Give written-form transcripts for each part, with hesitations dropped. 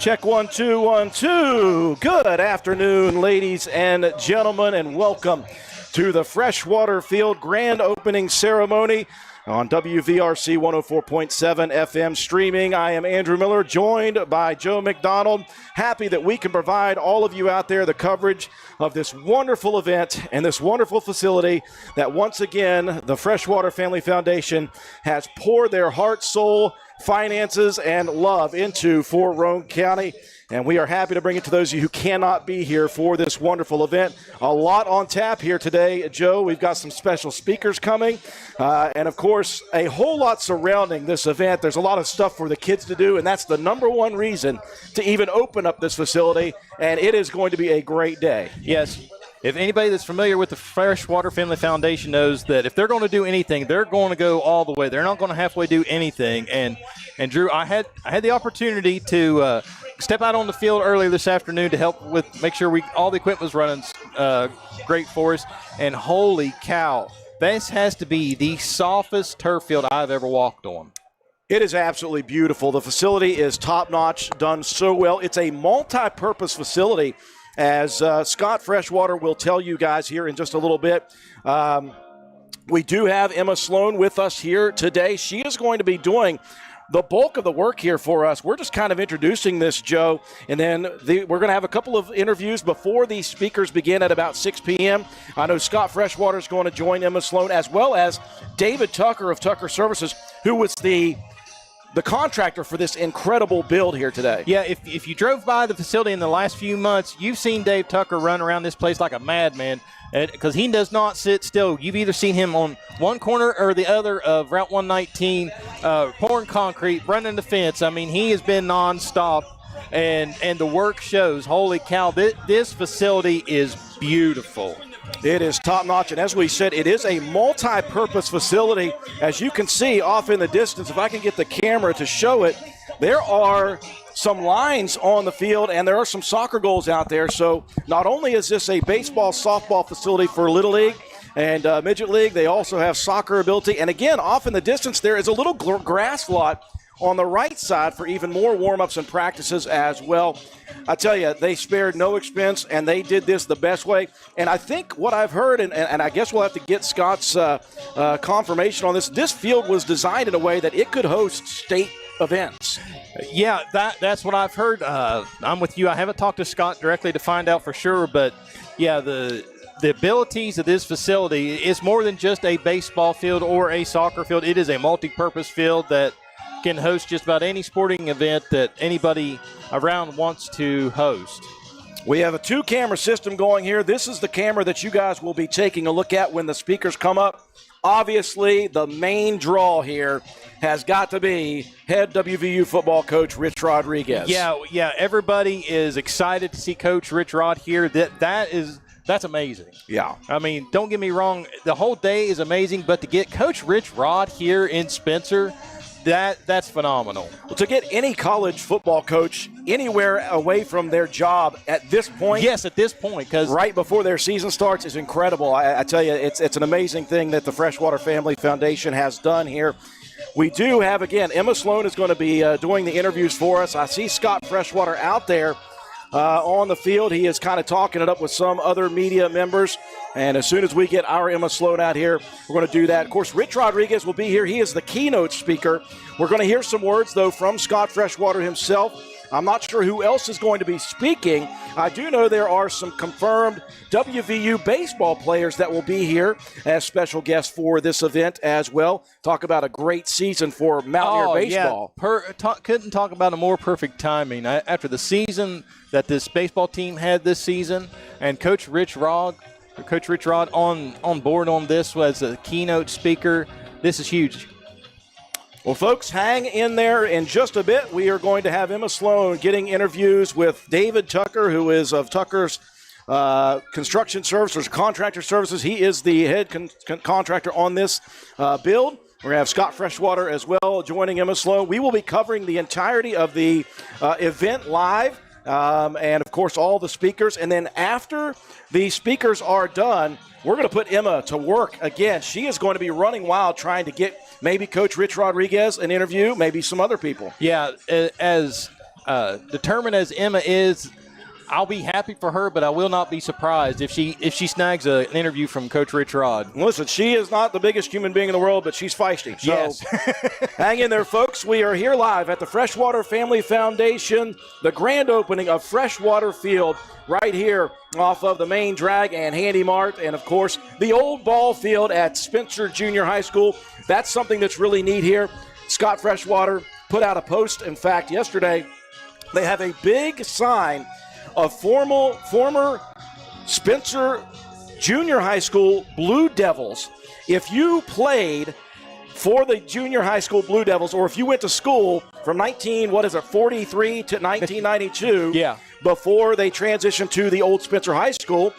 Check 1 2 1 2. Good afternoon, ladies and gentlemen, and welcome to the Freshwater Field grand opening ceremony on WVRC 104.7 FM streaming. I am Andrew Miller, joined by Joe McDonald. Happy that we can provide all of you out there the coverage of this wonderful event and this wonderful facility that once again the Freshwater Family Foundation has poured their heart, soul, finances, and love into for Roane County. And we are happy to bring it to those of you who cannot be here for this wonderful event. A lot on tap here today, Joe. We've got some special speakers coming. And, of course, a whole lot surrounding this event. There's a lot of stuff for the kids to do, and that's the number one reason to even open up this facility. And it is going to be a great day. Yes. If anybody that's familiar with the Freshwater Family Foundation knows that if they're going to do anything, they're going to go all the way. They're not going to halfway do anything. And Drew, I had the opportunity to step out on the field earlier this afternoon to help with make sure all the equipment was running great for us. And holy cow, this has to be the softest turf field I've ever walked on. It is absolutely beautiful. The facility is top-notch, done so well. It's a multi-purpose facility. As Scott Freshwater will tell you guys here in just a little bit, we do have Emma Sloan with us here today. She is going to be doing the bulk of the work here for us. We're just kind of introducing this, Joe, and then we're going to have a couple of interviews before these speakers begin at about 6 p.m. I know Scott Freshwater is going to join Emma Sloan, as well as David Tucker of Tucker Services, who was the contractor for this incredible build here today. Yeah, if you drove by the facility in the last few months, you've seen Dave Tucker run around this place like a madman because he does not sit still. You've either seen him on one corner or the other of Route 119 pouring concrete, running the fence. I mean, he has been nonstop, and the work shows. Holy cow, this facility is beautiful. It is top-notch, and as we said, it is a multi-purpose facility. As you can see off in the distance, if I can get the camera to show it, there are some lines on the field, and there are some soccer goals out there. So not only is this a baseball, softball facility for Little League and Midget League, they also have soccer ability. And again, off in the distance, there is a little grass lot on the right side for even more warm-ups and practices as well. I tell you, they spared no expense, and they did this the best way. And I think what I've heard, and I guess we'll have to get Scott's confirmation on this field was designed in a way that it could host state events. Yeah, that's what I've heard. I'm with you. I haven't talked to Scott directly to find out for sure, but, yeah, the abilities of this facility is more than just a baseball field or a soccer field. It is a multi-purpose field that can host just about any sporting event that anybody around wants to host. We have a two-camera system going here. This is the camera that you guys will be taking a look at when the speakers come up. Obviously, the main draw here has got to be head WVU football coach Rich Rodriguez. Yeah, everybody is excited to see Coach Rich Rod here. That's amazing. Yeah. I mean, don't get me wrong, the whole day is amazing, but to get Coach Rich Rod here in Spencer, that's phenomenal. Well, to get any college football coach anywhere away from their job at this point. Yes, at this point. Because right before their season starts is incredible. I tell you, it's an amazing thing that the Freshwater Family Foundation has done here. We do have, again, Emma Sloan is going to be doing the interviews for us. I see Scott Freshwater out there on the field. He is kind of talking it up with some other media members. And as soon as we get our Emma Sloan out here, we're going to do that. Of course, Rich Rodriguez will be here. He is the keynote speaker. We're going to hear some words, though, from Scott Freshwater himself. I'm not sure who else is going to be speaking. I do know there are some confirmed WVU baseball players that will be here as special guests for this event as well. Talk about a great season for Mountaineer baseball. Yeah. Couldn't talk about a more perfect timing. After the season that this baseball team had this season, and Coach Rich Rod on board on this as a keynote speaker, this is huge. Well, folks, hang in there in just a bit. We are going to have Emma Sloan getting interviews with David Tucker, who is of Tucker's Construction Services, Contractor Services. He is the head contractor on this build. We're going to have Scott Freshwater as well joining Emma Sloan. We will be covering the entirety of the event live. And, of course, all the speakers. And then after the speakers are done, we're going to put Emma to work again. She is going to be running wild trying to get maybe Coach Rich Rodriguez an interview, maybe some other people. Yeah, as determined as Emma is, I'll be happy for her, but I will not be surprised if she snags an interview from Coach Rich Rod. Listen, she is not the biggest human being in the world, but she's feisty. So yes. Hang in there, folks. We are here live at the Freshwater Family Foundation, the grand opening of Freshwater Field right here off of the main drag and Handy Mart, and, of course, the old ball field at Spencer Junior High School. That's something that's really neat here. Scott Freshwater put out a post. In fact, yesterday they have a big sign of former Spencer Junior High School Blue Devils. If you played for the Junior High School Blue Devils, or if you went to school from 43 to 1992, yeah, before they transitioned to the old Spencer High School,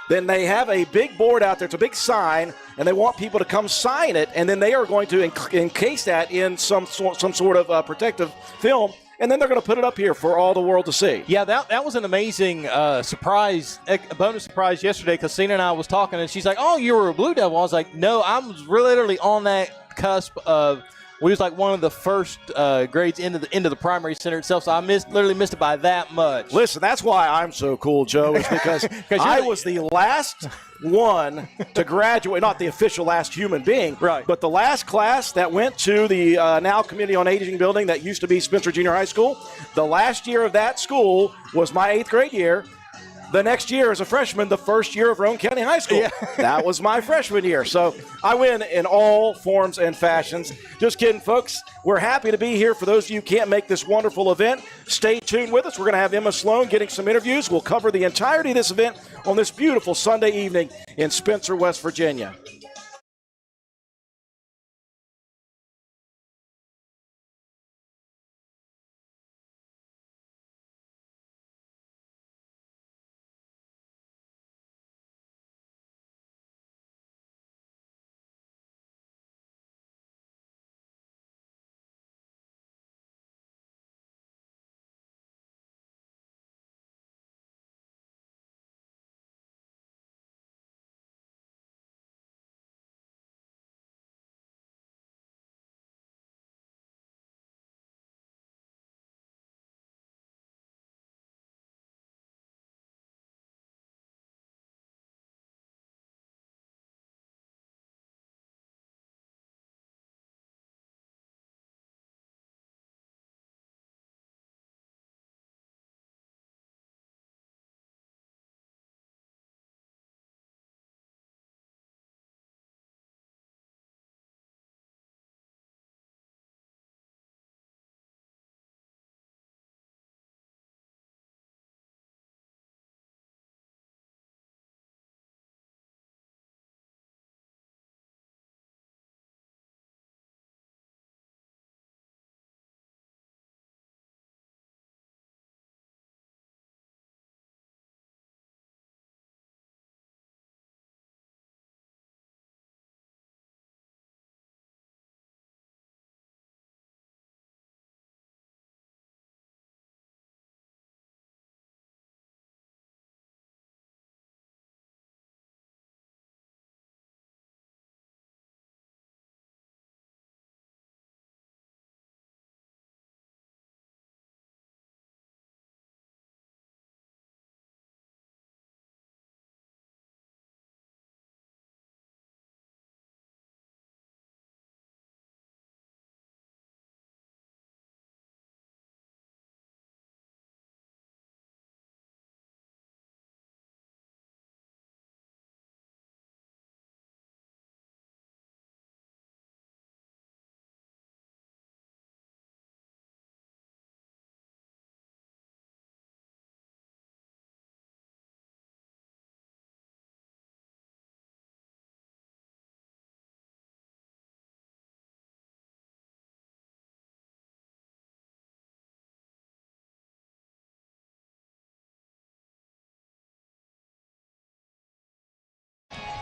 then they have a big board out there. It's a big sign, and they want people to come sign it, and then they are going to encase that in some sort of protective film. And then they're going to put it up here for all the world to see. Yeah, that was an amazing surprise, a bonus surprise yesterday, because Cena and I was talking, and she's like, oh, you were a Blue Devil. I was like, no, I was literally on that cusp of – we was like one of the first grades into the primary center itself, so I literally missed it by that much. Listen, that's why I'm so cool, Joe, is because I was the last one to graduate, not the official last human being, right, but the last class that went to the now Community on Aging building that used to be Spencer Junior High School. The last year of that school was my 8th grade year. The next year as a freshman, the first year of Roane County High School. Yeah. That was my freshman year. So I win in all forms and fashions. Just kidding, folks. We're happy to be here. For those of you who can't make this wonderful event, stay tuned with us. We're going to have Emma Sloan getting some interviews. We'll cover the entirety of this event on this beautiful Sunday evening in Spencer, West Virginia.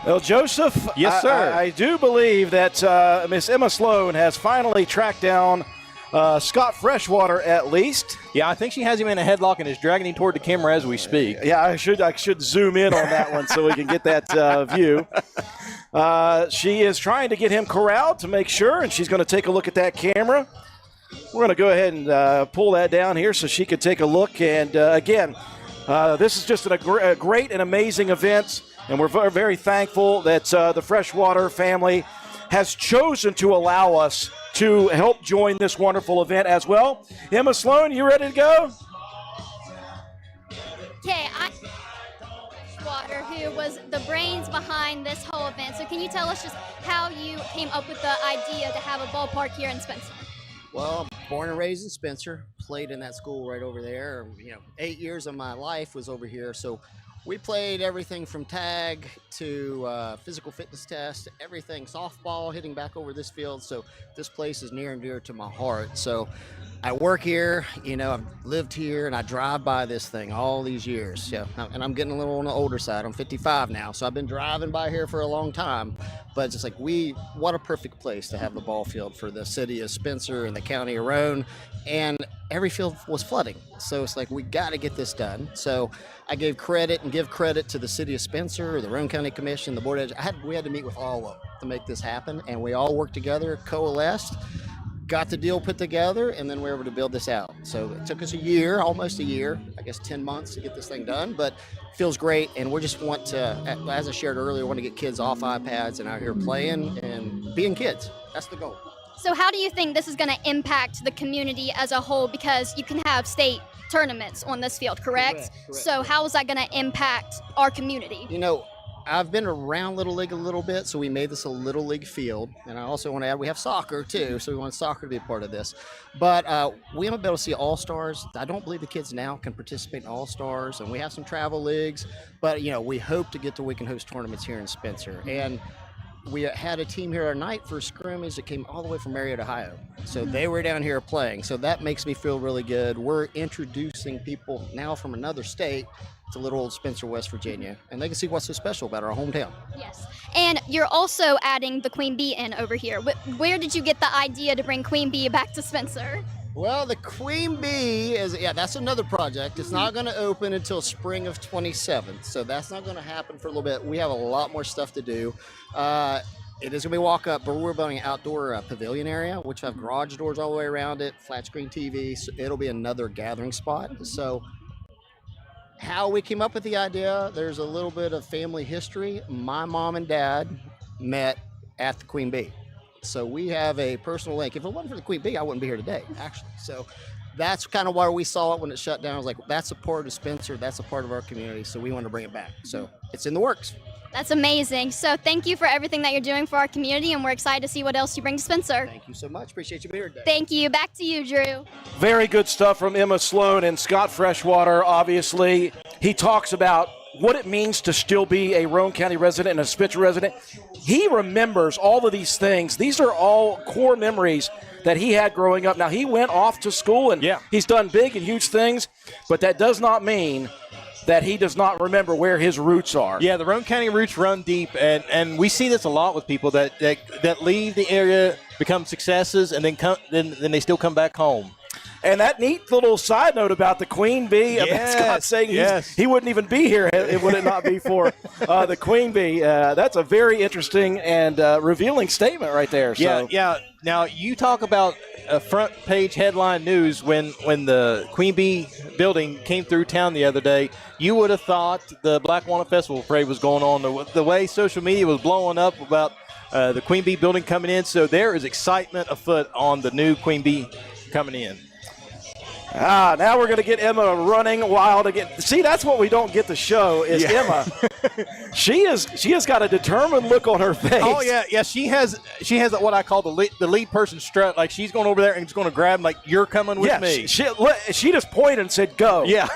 Well, Joseph, yes, sir. I do believe that Miss Emma Sloan has finally tracked down Scott Freshwater, at least. Yeah, I think she has him in a headlock and is dragging him toward the camera as we speak. Yeah, I should zoom in on that one so we can get that view. She is trying to get him corralled to make sure, and she's going to take a look at that camera. We're going to go ahead and pull that down here so she could take a look. And again, this is just a great and amazing event, and we're very thankful that the Freshwater family has chosen to allow us to help join this wonderful event as well. Emma Sloan, you ready to go? Okay, Freshwater, who was the brains behind this whole event. So can you tell us just how you came up with the idea to have a ballpark here in Spencer? Well, born and raised in Spencer, played in that school right over there. 8 years of my life was over here. So we played everything from tag to physical fitness test, everything, softball, hitting back over this field. So this place is near and dear to my heart. So I work here, I've lived here, and I drive by this thing all these years. Yeah, and I'm getting a little on the older side. I'm 55 now, so I've been driving by here for a long time. But it's just like, what a perfect place to have the ball field for the city of Spencer and the county of Roane. And every field was flooding. So it's like, we got to get this done. So I give credit to the city of Spencer, the Roane County Commission, the Board of Education. We had to meet with all of them to make this happen. And we all worked together, coalesced, got the deal put together, and then we were able to build this out. So it took us almost a year, I guess 10 months to get this thing done, but feels great. And we just want to, as I shared earlier, want to get kids off iPads and out here playing and being kids. That's the goal. So how do you think this is going to impact the community as a whole? Because you can have state tournaments on this field, correct? Correct. So how is that going to impact our community? I've been around Little League a little bit, so we made this a Little League field. And I also want to add, we have soccer too, so we want soccer to be a part of this. But we haven't been able to see All-Stars. I don't believe the kids now can participate in All-Stars, and we have some travel leagues. But, we hope to get to we can host tournaments here in Spencer. And we had a team here tonight for scrimmage that came all the way from Marietta, Ohio. So they were down here playing. So that makes me feel really good. We're introducing people now from another state to little old Spencer, West Virginia, and they can see what's so special about our hometown. Yes, and you're also adding the Queen Bee in over here. Where did you get the idea to bring Queen Bee back to Spencer? Well, the Queen Bee that's another project. It's not going to open until spring of 27, so that's not going to happen for a little bit. We have a lot more stuff to do. It is going to be walk up, but we're building an outdoor pavilion area, which have garage doors all the way around it, flat screen TV, so it'll be another gathering spot. So how we came up with the idea, there's a little bit of family history. My mom and dad met at the Queen Bee. So we have a personal link. If it wasn't for the Queen Bee, I wouldn't be here today, actually. So that's kind of why we saw it when it shut down. I was like, that's a part of Spencer. That's a part of our community. So we want to bring it back. So it's in the works. That's amazing. So thank you for everything that you're doing for our community, and we're excited to see what else you bring to Spencer. Thank you so much. Appreciate you being here today. Thank you. Back to you, Drew. Very good stuff from Emma Sloan and Scott Freshwater. Obviously, he talks about what it means to still be a Roane County resident and a Spencer resident. He remembers all of these things. These are all core memories that he had growing up. Now, he went off to school, and he's done big and huge things, but that does not mean that he does not remember where his roots are. Yeah, the Roane County roots run deep, and we see this a lot with people that leave the area, become successes, and then they still come back home. And that neat little side note about the Queen Bee, Scott saying he wouldn't even be here would it not be for the Queen Bee. That's a very interesting and revealing statement right there. So. Yeah. Now, you talk about a front page headline news when the Queen Bee building came through town the other day. You would have thought the Black Walnut Festival parade was going on. The way social media was blowing up about the Queen Bee building coming in. So there is excitement afoot on the new Queen Bee coming in. Now we're going to get Emma running wild again. See, that's what we don't get to show is Emma. She has got a determined look on her face. Oh yeah. She has what I call the lead person strut. Like she's going over there and just going to grab him, like you're coming with me. She just pointed and said, "Go." Yeah,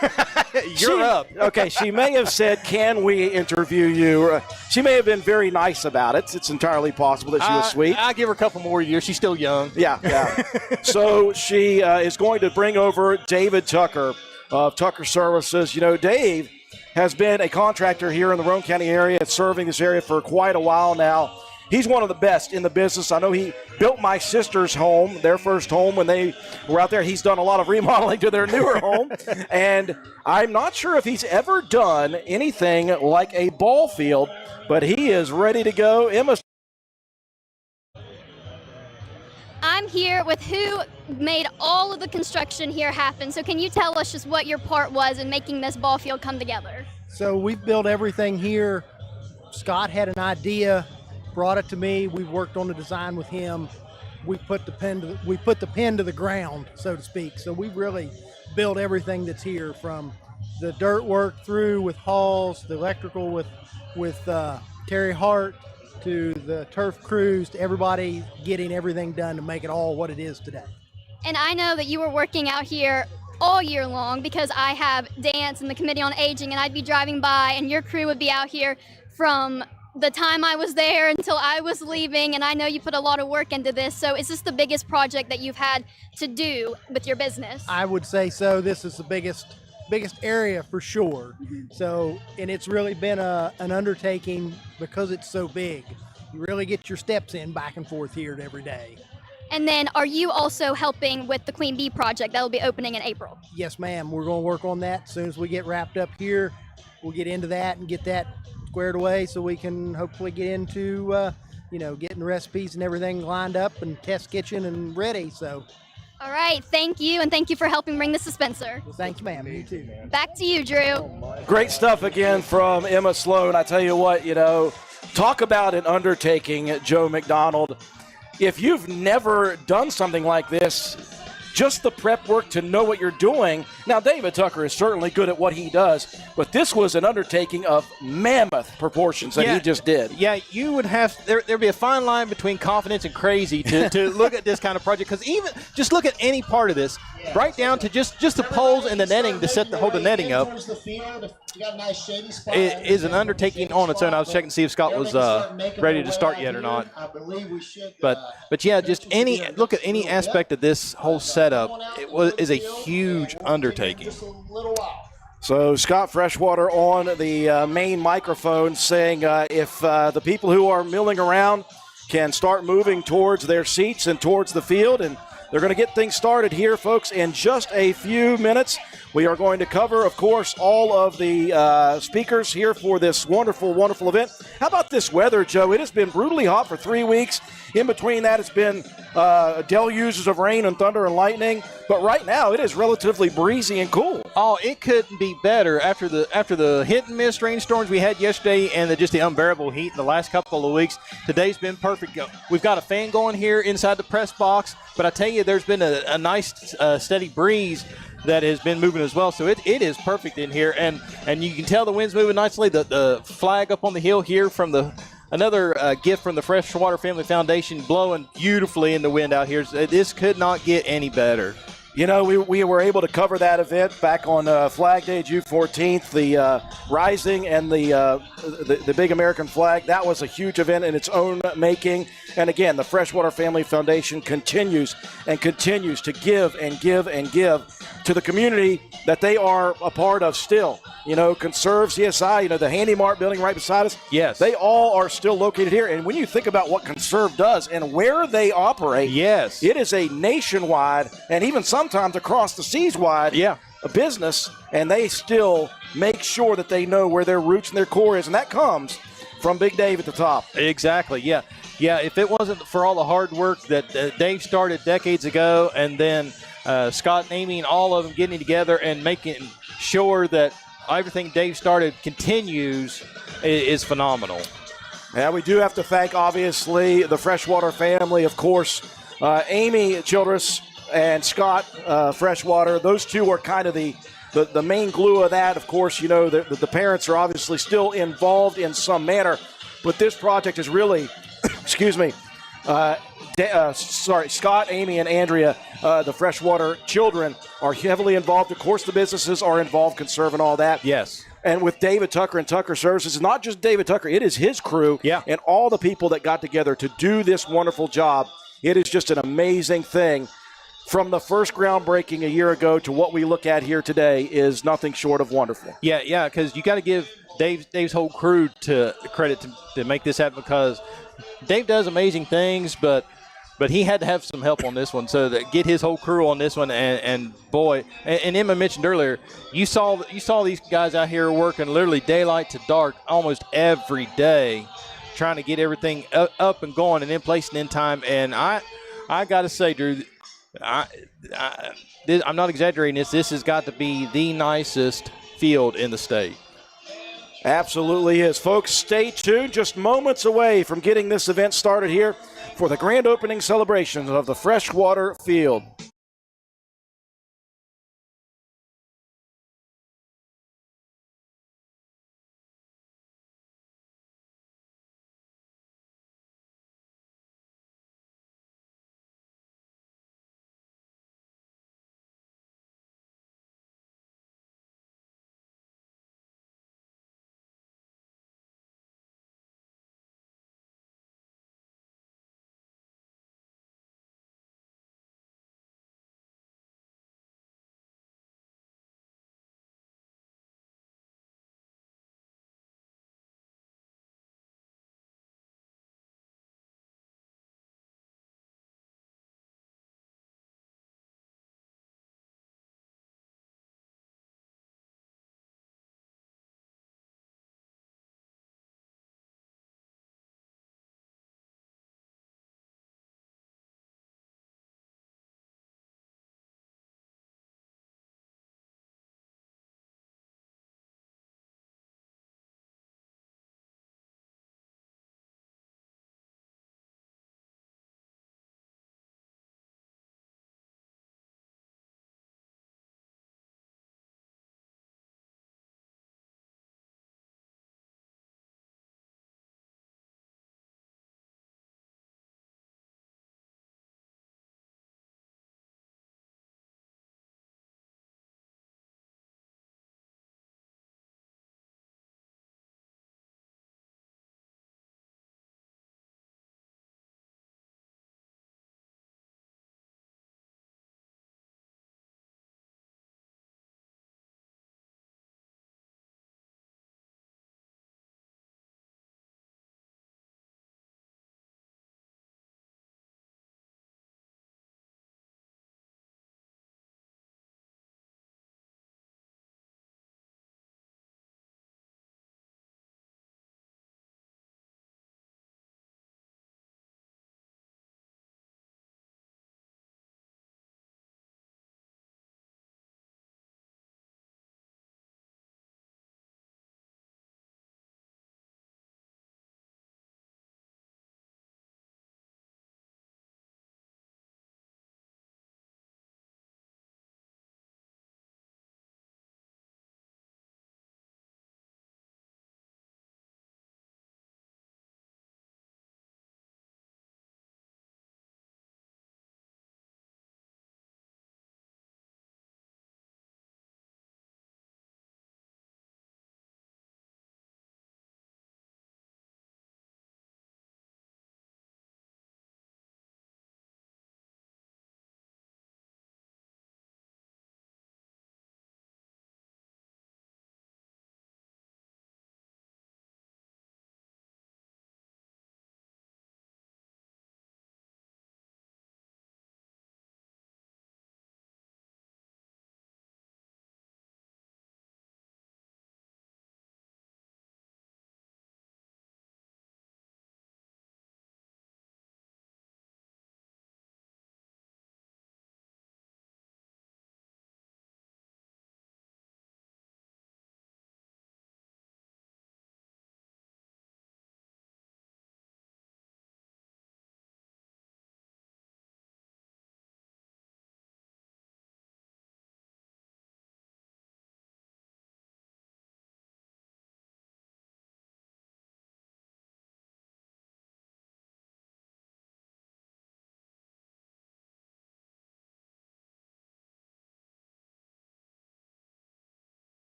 you're up. Okay, she may have said, "Can we interview you?" She may have been very nice about it. It's entirely possible that she was sweet. I give her a couple more years. She's still young. Yeah. So she is going to bring over David Tucker of Tucker Services. Dave has been a contractor here in the Roane County area, serving this area for quite a while now. He's one of the best in the business. I know he built my sister's home, their first home, when they were out there. He's done a lot of remodeling to their newer home. And I'm not sure if he's ever done anything like a ball field, but he is ready to go. Emma. I'm here with who made all of the construction here happen. So can you tell us just what your part was in making this ball field come together? So we've built everything here. Scott had an idea, brought it to me. We worked on the design with him. We put the pen to the ground, so to speak. So we really built everything that's here, from the dirt work through with Halls, the electrical with Terry Hart, to the turf crews, to everybody getting everything done to make it all what it is today. And I know that you were working out here all year long because I have dance and the Committee on Aging, and I'd be driving by and your crew would be out here from the time I was there until I was leaving, and I know you put a lot of work into this. So is this the biggest project that you've had to do with your business? I would say so. This is the biggest area for sure. So, and it's really been an undertaking because it's so big. You really get your steps in back and forth here every day. And then are you also helping with the Queen Bee project that will be opening in April? Yes, ma'am. We're going to work on that. As soon as we get wrapped up here, we'll get into that and get that squared away so we can hopefully get into, getting the recipes and everything lined up and test kitchen and ready. So. All right. Thank you. And thank you for helping bring this to Spencer. Thanks, ma'am. You too. Back to you, Drew. Great stuff again from Emma Sloan. I tell you what, talk about an undertaking, Joe McDonald. If you've never done something like this, just the prep work to know what you're doing. Now, David Tucker is certainly good at what he does, but this was an undertaking of mammoth proportions that he just did. Yeah, you would have there'd be a fine line between confidence and crazy to look at this kind of project, because even just look at any part of this, right down to just the poles and the netting to hold the netting up, it is an undertaking on its own. I was checking to see if Scott was ready to start yet or not. But yeah, just look at any aspect of this whole setup. Is a huge undertaking. So Scott Freshwater on the main microphone saying if the people who are milling around can start moving towards their seats and towards the field, and they're going to get things started here, folks, in just a few minutes. We are going to cover, of course, all of the speakers here for this wonderful, wonderful event. How about this weather, Joe? It has been brutally hot for 3 weeks. In between that, it's been deluges of rain and thunder and lightning. But right now, it is relatively breezy and cool. Oh, it couldn't be better after the hit and miss rainstorms we had yesterday and just the unbearable heat in the last couple of weeks. Today's been perfect. We've got a fan going here inside the press box, but I tell you, there's been a nice steady breeze that has been moving as well. So it is perfect in here, and you can tell the wind's moving nicely. The flag up on the hill here from another gift from the Freshwater Family Foundation, blowing beautifully in the wind out here. This could not get any better. We were able to cover that event back on Flag Day, June 14th, the rising and the big American flag. That was a huge event in its own making. And again, the Freshwater Family Foundation continues to give and give and give to the community that they are a part of still. Conserve, CSI, the Handy Mart building right beside us. Yes. They all are still located here. And when you think about what Conserve does and where they operate, yes, it is a nationwide and even sometimes across the seas wide a business, and they still make sure that they know where their roots and their core is. And that comes from Big Dave at the top. Exactly, yeah. Yeah, if it wasn't for all the hard work that Dave started decades ago, and then Scott and Amy and all of them getting together and making sure that everything Dave started continues, is phenomenal. Yeah, we do have to thank, obviously, the Freshwater family, of course. Amy Childress and Scott Freshwater, those two are kind of the main glue of that. Of course, the parents are obviously still involved in some manner, but this project is really, excuse me, Scott, Amy, and Andrea, the Freshwater children, are heavily involved. Of course, the businesses are involved, Conserve and all that. Yes. And with David Tucker and Tucker Services, it's not just David Tucker, it is his crew and all the people that got together to do this wonderful job. It is just an amazing thing. From the first groundbreaking a year ago to what we look at here today is nothing short of wonderful. Yeah, because you got to give Dave's whole crew credit to make this happen, because Dave does amazing things, but he had to have some help on this one, so to get his whole crew on this one, and boy, and Emma mentioned earlier, you saw these guys out here working literally daylight to dark almost every day, trying to get everything up and going and in place and in time, and I I got to say, Drew, I'm not exaggerating this. This has got to be the nicest field in the state. Absolutely is. Folks, stay tuned. Just moments away from getting this event started here for the grand opening celebrations of the Freshwater Field.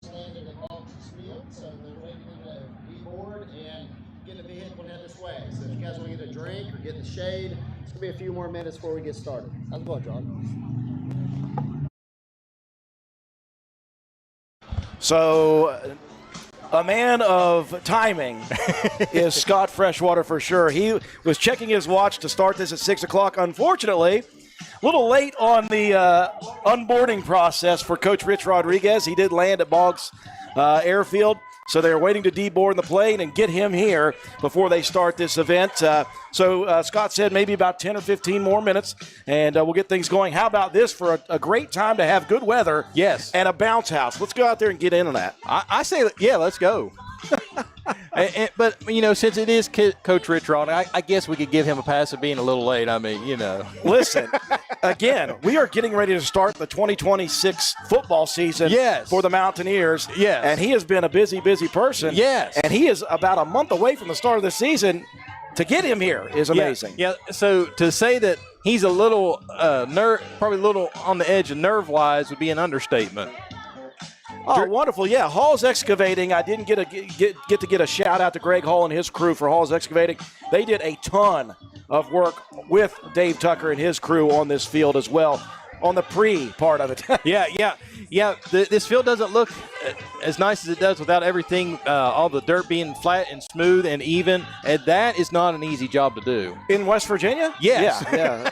Standing at Baltus Field, so they're waiting to deboard and get the vehicle head this way. So if you guys want to get a drink or get in the shade, it's going to be a few more minutes before we get started. How's it going, John? So, a man of timing is Scott Freshwater for sure. He was checking his watch to start this at 6 o'clock. Unfortunately, a little late on the unboarding process for Coach Rich Rodriguez. He did land at Boggs Airfield. So they're waiting to deboard the plane and get him here before they start this event. So Scott said maybe about 10 or 15 more minutes, and we'll get things going. How about this for a great time to have good weather? Yes. And a bounce house. Let's go out there and get into that. I say, yeah, let's go. But, since it is Coach Rich Rod, I guess we could give him a pass of being a little late. Listen, again, we are getting ready to start the 2026 football season for the Mountaineers. Yes. And he has been a busy Yes. person. And he is about a month away from the start of the season. To get him here is amazing. Yeah. So to say that he's a little probably a little on the edge of nerve-wise would be an understatement. Oh, wonderful. Yeah, Hall's Excavating. I didn't get to get a shout-out to Greg Hall and his crew for Hall's Excavating. They did a ton of work with Dave Tucker and his crew on this field as well, on the pre-part of it. Yeah. This field doesn't look as nice as it does without everything, all the dirt being flat and smooth and even, and that is not an easy job to do. In West Virginia? Yes. Yeah.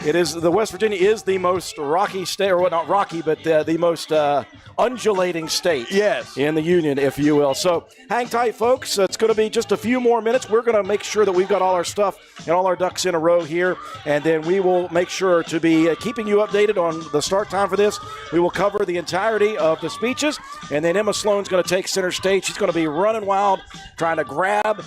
It is. The West Virginia is the most rocky state, or not rocky, but the most undulating state in the Union, if you will. So hang tight, folks. It's going to be just a few more minutes. We're going to make sure that we've got all our stuff and all our ducks in a row here, and then we will make sure to be keeping you updated on the start time for this. We will cover the entirety of the speeches, and then Emma Sloan's going to take center stage. She's going to be running wild, trying to grab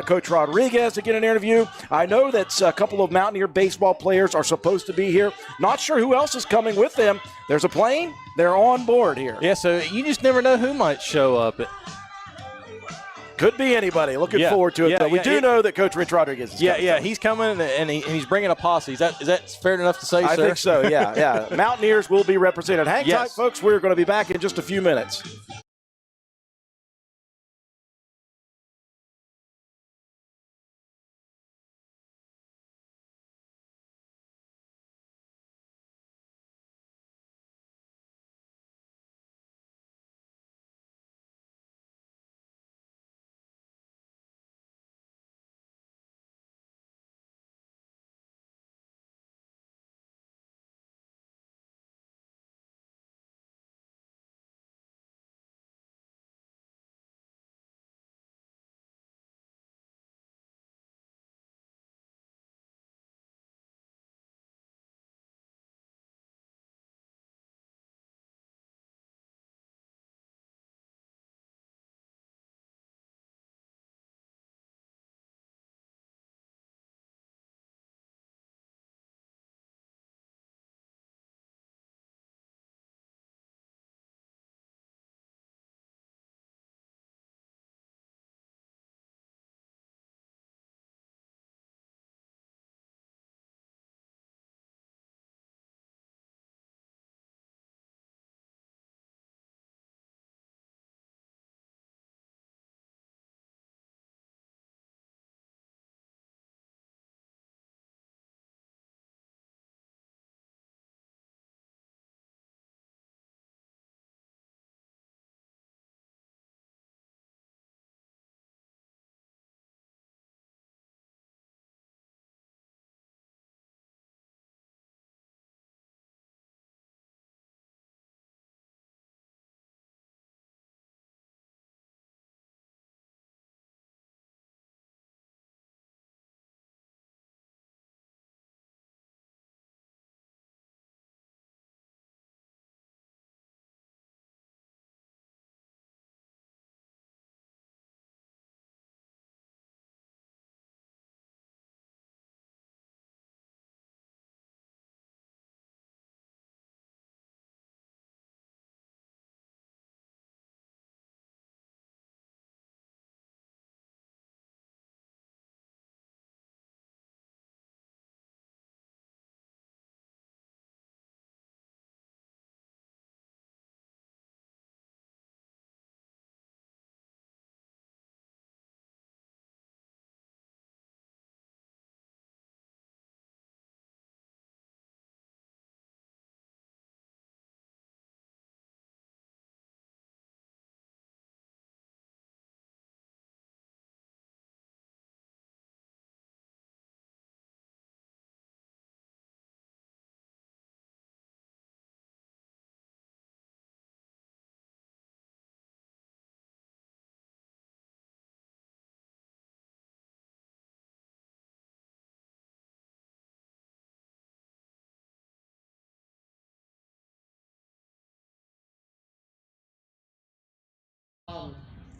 Coach Rodriguez to get an interview. I know that a couple of Mountaineer baseball players are supposed to be here. Not sure who else is coming with them. There's a plane. They're on board here. Yeah, so you just never know who might show up. Could be anybody. Looking forward to it. But we do know that Coach Rich Rodriguez is coming. Yeah, he's coming, and he's bringing a posse. Is that fair enough to say, sir? I think so, yeah. Mountaineers will be represented. Hang tight, folks. We're going to be back in just a few minutes.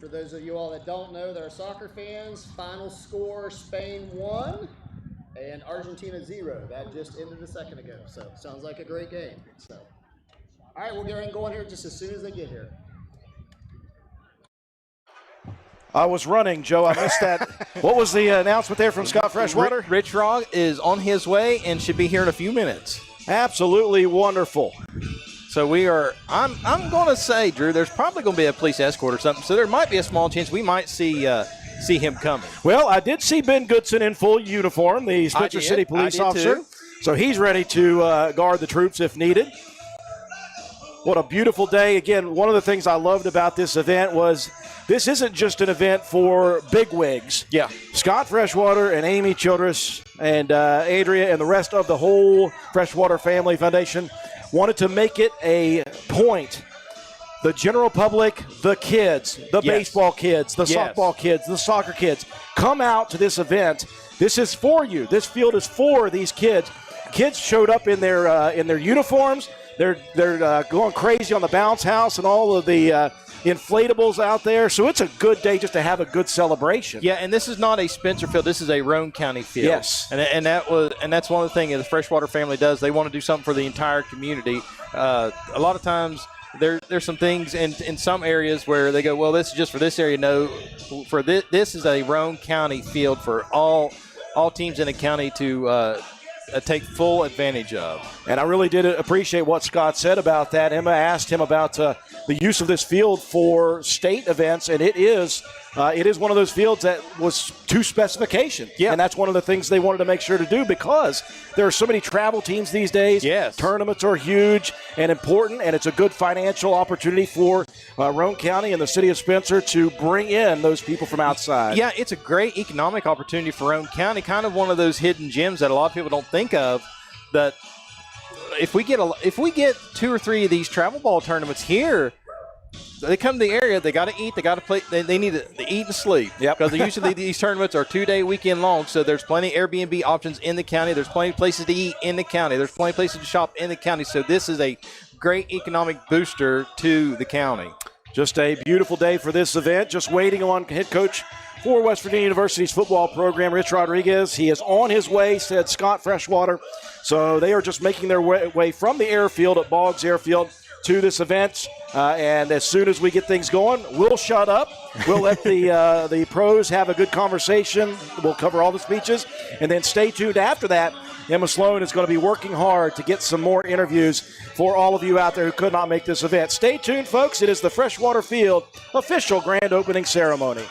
for those of you all that don't know that are soccer fans, final score, Spain 1 and Argentina 0. That just ended a second ago. So sounds like a great game. So, all right, we'll get going here just as soon as they get here. I was running, Joe. I missed that. What was the announcement there from Scott Freshwater? Rich Rogg is on his way and should be here in a few minutes. Absolutely wonderful. So I'm going to say, Drew, there's probably going to be a police escort or something. So there might be a small chance we might see him coming. Well, I did see Ben Goodson in full uniform, the Spencer City police officer. Too. So he's ready to guard the troops if needed. What a beautiful day. Again, one of the things I loved about this event was this isn't just an event for bigwigs. Yeah. Scott Freshwater and Amy Childress and Adria and the rest of the whole Freshwater Family Foundation wanted to make it a point. The general public, the kids, the baseball kids, the softball kids, the soccer kids, come out to this event. This is for you. This field is for these kids. Kids showed up in their uniforms. They're going crazy on the bounce house and all of the inflatables out there. So it's a good day just to have a good celebration. Yeah, and this is not a Spencer field. This is a Roane County field. Yes, and that's one of the things the Freshwater family does. They want to do something for the entire community. A lot of times there's some things in some areas where they go, well, this is just for this area. No, for this is a Roane County field for all teams in the county to take full advantage of. And I really did appreciate what Scott said about that. Emma asked him about the use of this field for state events, and it is one of those fields that was to specification. Yeah. And that's one of the things they wanted to make sure to do because there are so many travel teams these days. Yes. Tournaments are huge and important, and it's a good financial opportunity for Roane County and the city of Spencer to bring in those people from outside. Yeah, it's a great economic opportunity for Roane County, kind of one of those hidden gems that a lot of people don't think of, that if we get 2 or 3 of these travel ball tournaments here, they come to the area, they got to eat, they got to play, they need to eat and sleep. Yep. Because usually these tournaments are 2-day weekend long, so there's plenty of Airbnb options in the county. There's plenty of places to eat in the county. There's plenty of places to shop in the county. So this is a great economic booster to the county. Just a beautiful day for this event. Just waiting on head coach for West Virginia University's football program, Rich Rodriguez. He is on his way, said Scott Freshwater. So they are just making their way from the airfield at Boggs Airfield to this event. And as soon as we get things going, we'll shut up. We'll let the pros have a good conversation. We'll cover all the speeches. And then stay tuned after that. Emma Sloan is going to be working hard to get some more interviews for all of you out there who could not make this event. Stay tuned, folks. It is the Freshwater Field official grand opening ceremony.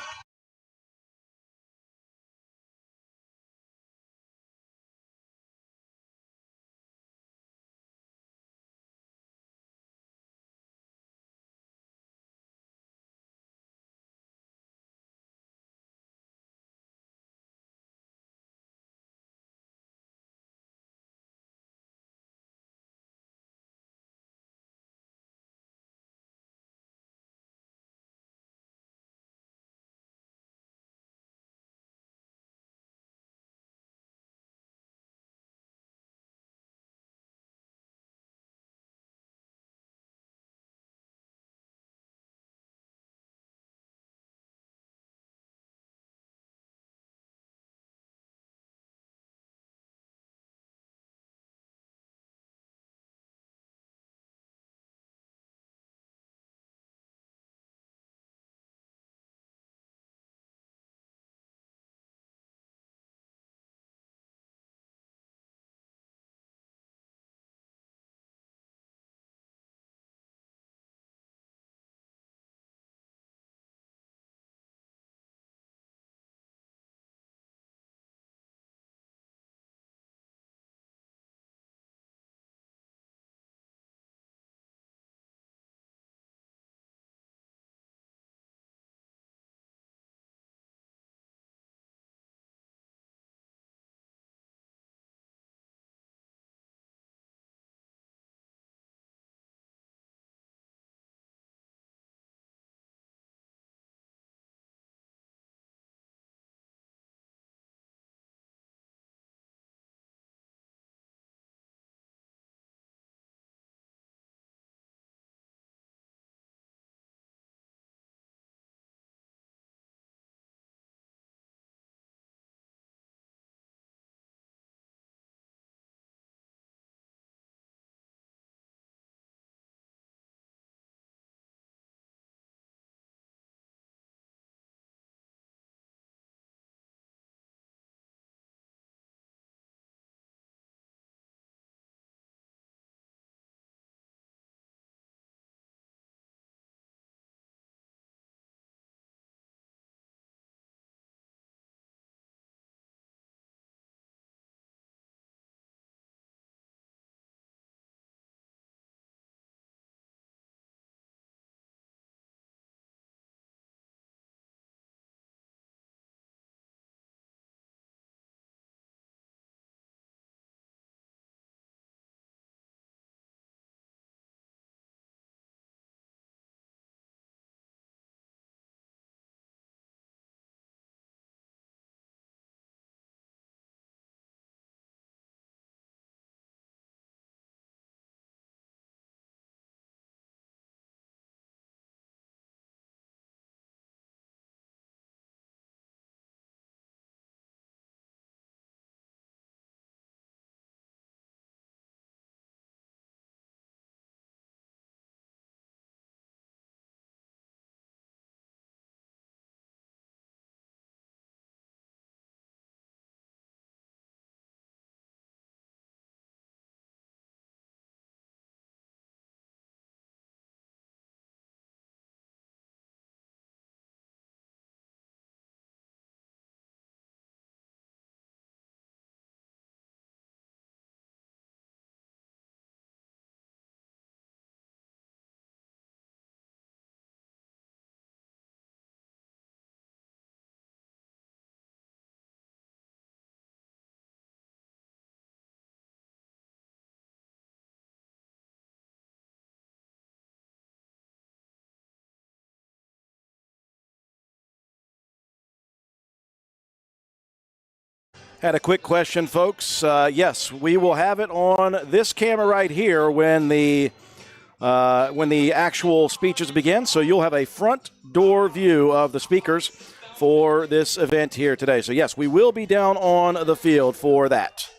Had a quick question, folks. Yes, we will have it on this camera right here when the actual speeches begin. So you'll have a front door view of the speakers for this event here today. So yes, we will be down on the field for that.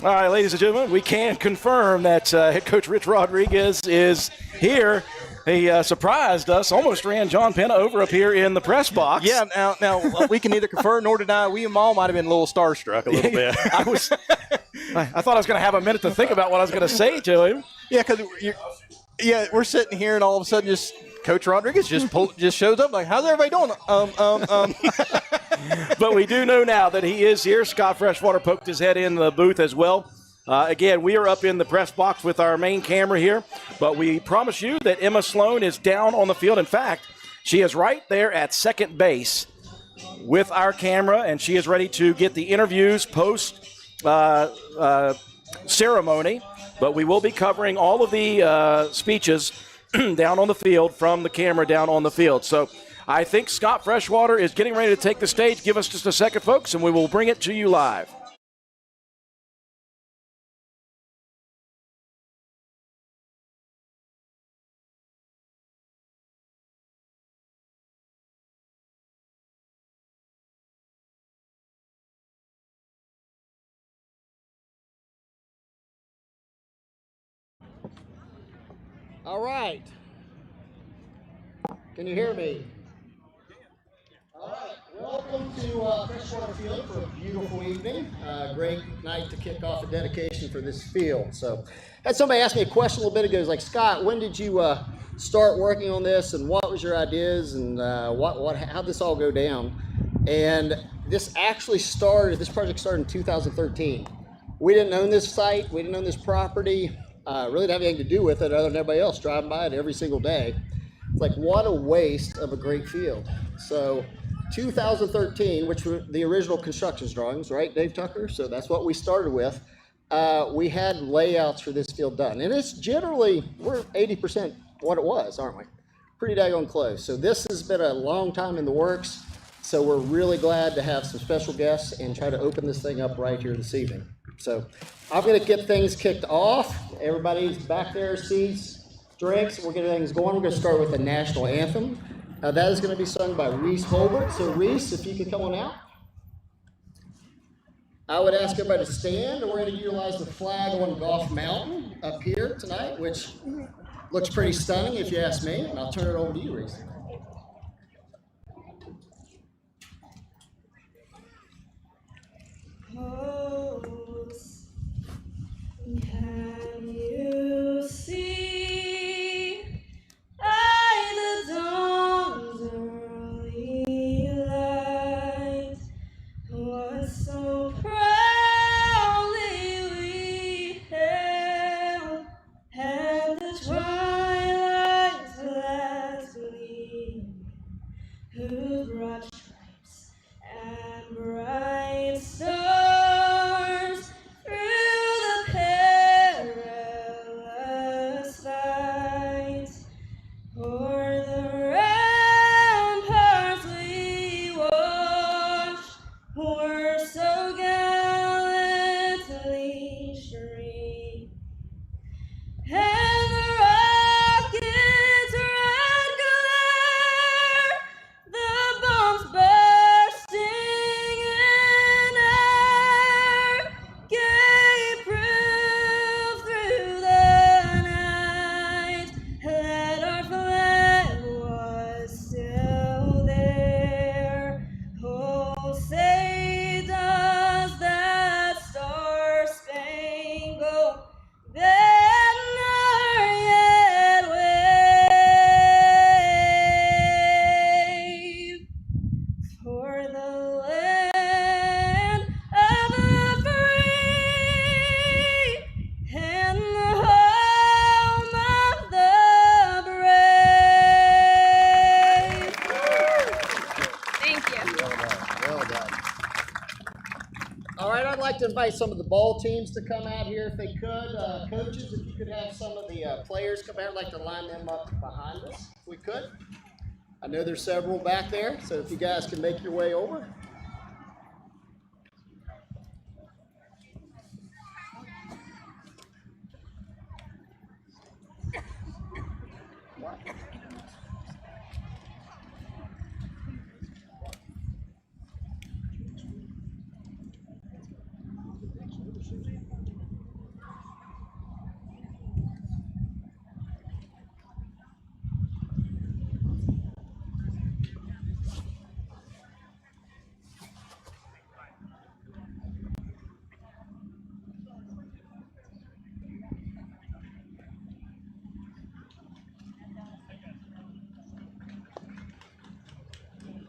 All right, ladies and gentlemen, we can confirm that head coach Rich Rodriguez is here. He surprised us, almost ran John Penna over up here in the press box. Yeah, now we can neither confirm nor deny. We and all might have been a little starstruck a little bit. I thought I was going to have a minute to think about what I was going to say to him. Yeah, because we're sitting here and all of a sudden just Coach Rodriguez just shows up like, how's everybody doing? But we do know now that he is here. Scott Freshwater poked his head in the booth as well. Again, we are up in the press box with our main camera here, but we promise you that Emma Sloan is down on the field. In fact, she is right there at second base with our camera, and she is ready to get the interviews post ceremony. But we will be covering all of the speeches down on the field from the camera down on the field. So I think Scott Freshwater is getting ready to take the stage. Give us just a second, folks, and we will bring it to you live. All right. Can you hear me? All right. Welcome to Freshwater Field for a beautiful evening. Great night to kick off a dedication for this field. So, had somebody ask me a question a little bit ago. He's like, Scott, when did you start working on this, and what was your ideas, and how'd this all go down? And this project started in 2013. We didn't own this site. We didn't own this property. Really didn't have anything to do with it other than everybody else driving by it every single day. It's like, what a waste of a great field. So 2013, which were the original construction drawings, right, Dave Tucker? So that's what we started with. We had layouts for this field done. And it's generally, we're 80% what it was, aren't we? Pretty daggone close. So this has been a long time in the works. So we're really glad to have some special guests and try to open this thing up right here this evening. So I'm going to get things kicked off. Everybody's back there, seats, drinks. We're getting things going. We're going to start with the national anthem. That is going to be sung by Reese Holbert. So Reese, if you could come on out. I would ask everybody to stand. We're going to utilize the flag on Golf Mountain up here tonight, which looks pretty stunning if you ask me. And I'll turn it over to you, Reese. Can you see by the dawn's early light what so proudly we hailed, and the twilight's last gleam to invite some of the ball teams to come out here if they could. Coaches, if you could have some of the players come out, I'd like to line them up behind us, if we could. I know there's several back there, so if you guys can make your way over.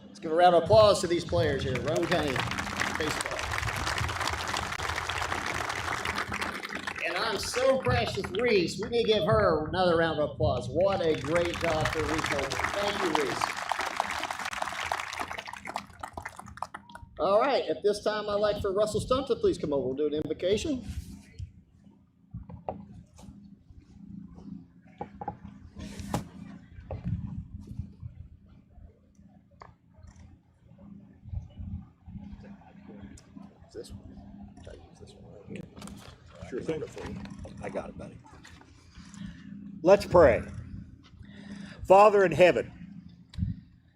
Let's give a round of applause to these players here. Roane County Baseball. And I'm so impressed with Reese. We need to give her another round of applause. What a great job for Reese Holden. Thank you, Reese. All right, at this time, I'd like for Russell Stunt to please come over. We'll do an invocation. This one. Try to use this one right here. Sure thing. I got it, buddy. Let's pray. Father in heaven,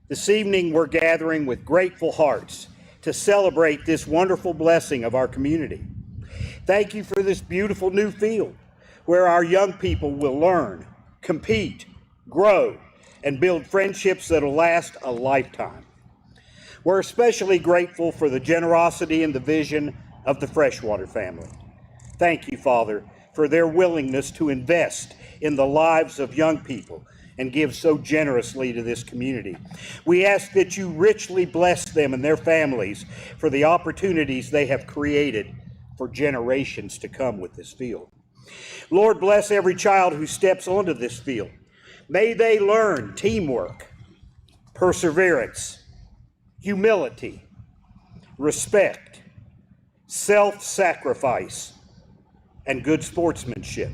this evening we're gathering with grateful hearts to celebrate this wonderful blessing of our community. Thank you for this beautiful new field where our young people will learn, compete, grow, and build friendships that'll last a lifetime. We're especially grateful for the generosity and the vision of the Freshwater family. Thank you, Father, for their willingness to invest in the lives of young people and give so generously to this community. We ask that you richly bless them and their families for the opportunities they have created for generations to come with this field. Lord, bless every child who steps onto this field. May they learn teamwork, perseverance, humility, respect, self-sacrifice, and good sportsmanship.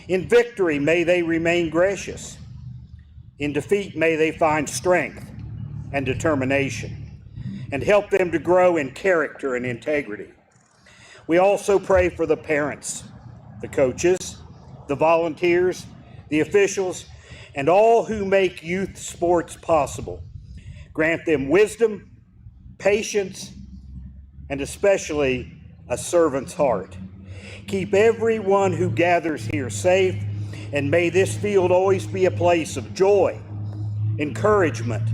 In victory, may they remain gracious. In defeat, may they find strength and determination, and help them to grow in character and integrity. We also pray for the parents, the coaches, the volunteers, the officials, and all who make youth sports possible. Grant them wisdom, patience, and especially a servant's heart. Keep everyone who gathers here safe, and may this field always be a place of joy, encouragement,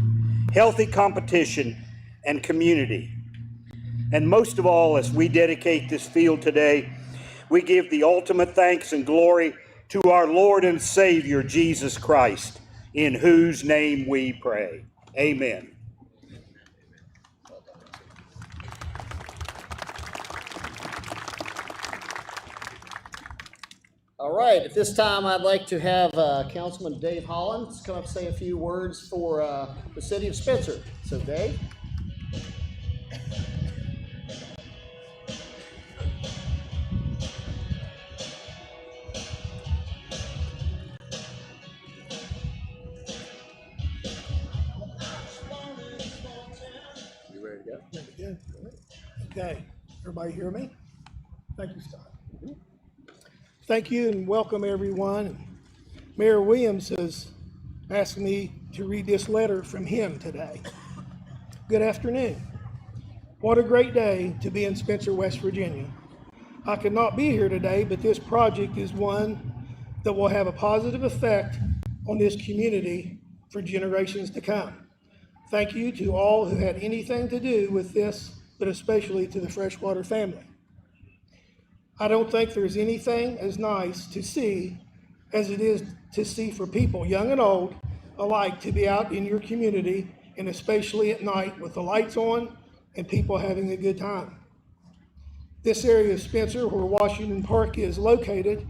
healthy competition, and community. And most of all, as we dedicate this field today, we give the ultimate thanks and glory to our Lord and Savior, Jesus Christ, in whose name we pray. Amen. All right, at this time, I'd like to have Councilman Dave Hollins come up and say a few words for the city of Spencer. So, Dave. You ready to go? Good. Okay, everybody hear me? Thank you, Scott. Thank you and welcome everyone. Mayor Williams has asked me to read this letter from him today. Good afternoon. What a great day to be in Spencer, West Virginia. I could not be here today, but this project is one that will have a positive effect on this community for generations to come. Thank you to all who had anything to do with this, but especially to the Freshwater family. I don't think there's anything as nice to see as it is to see for people, young and old, alike, to be out in your community, and especially at night with the lights on and people having a good time. This area of Spencer, where Washington Park is located,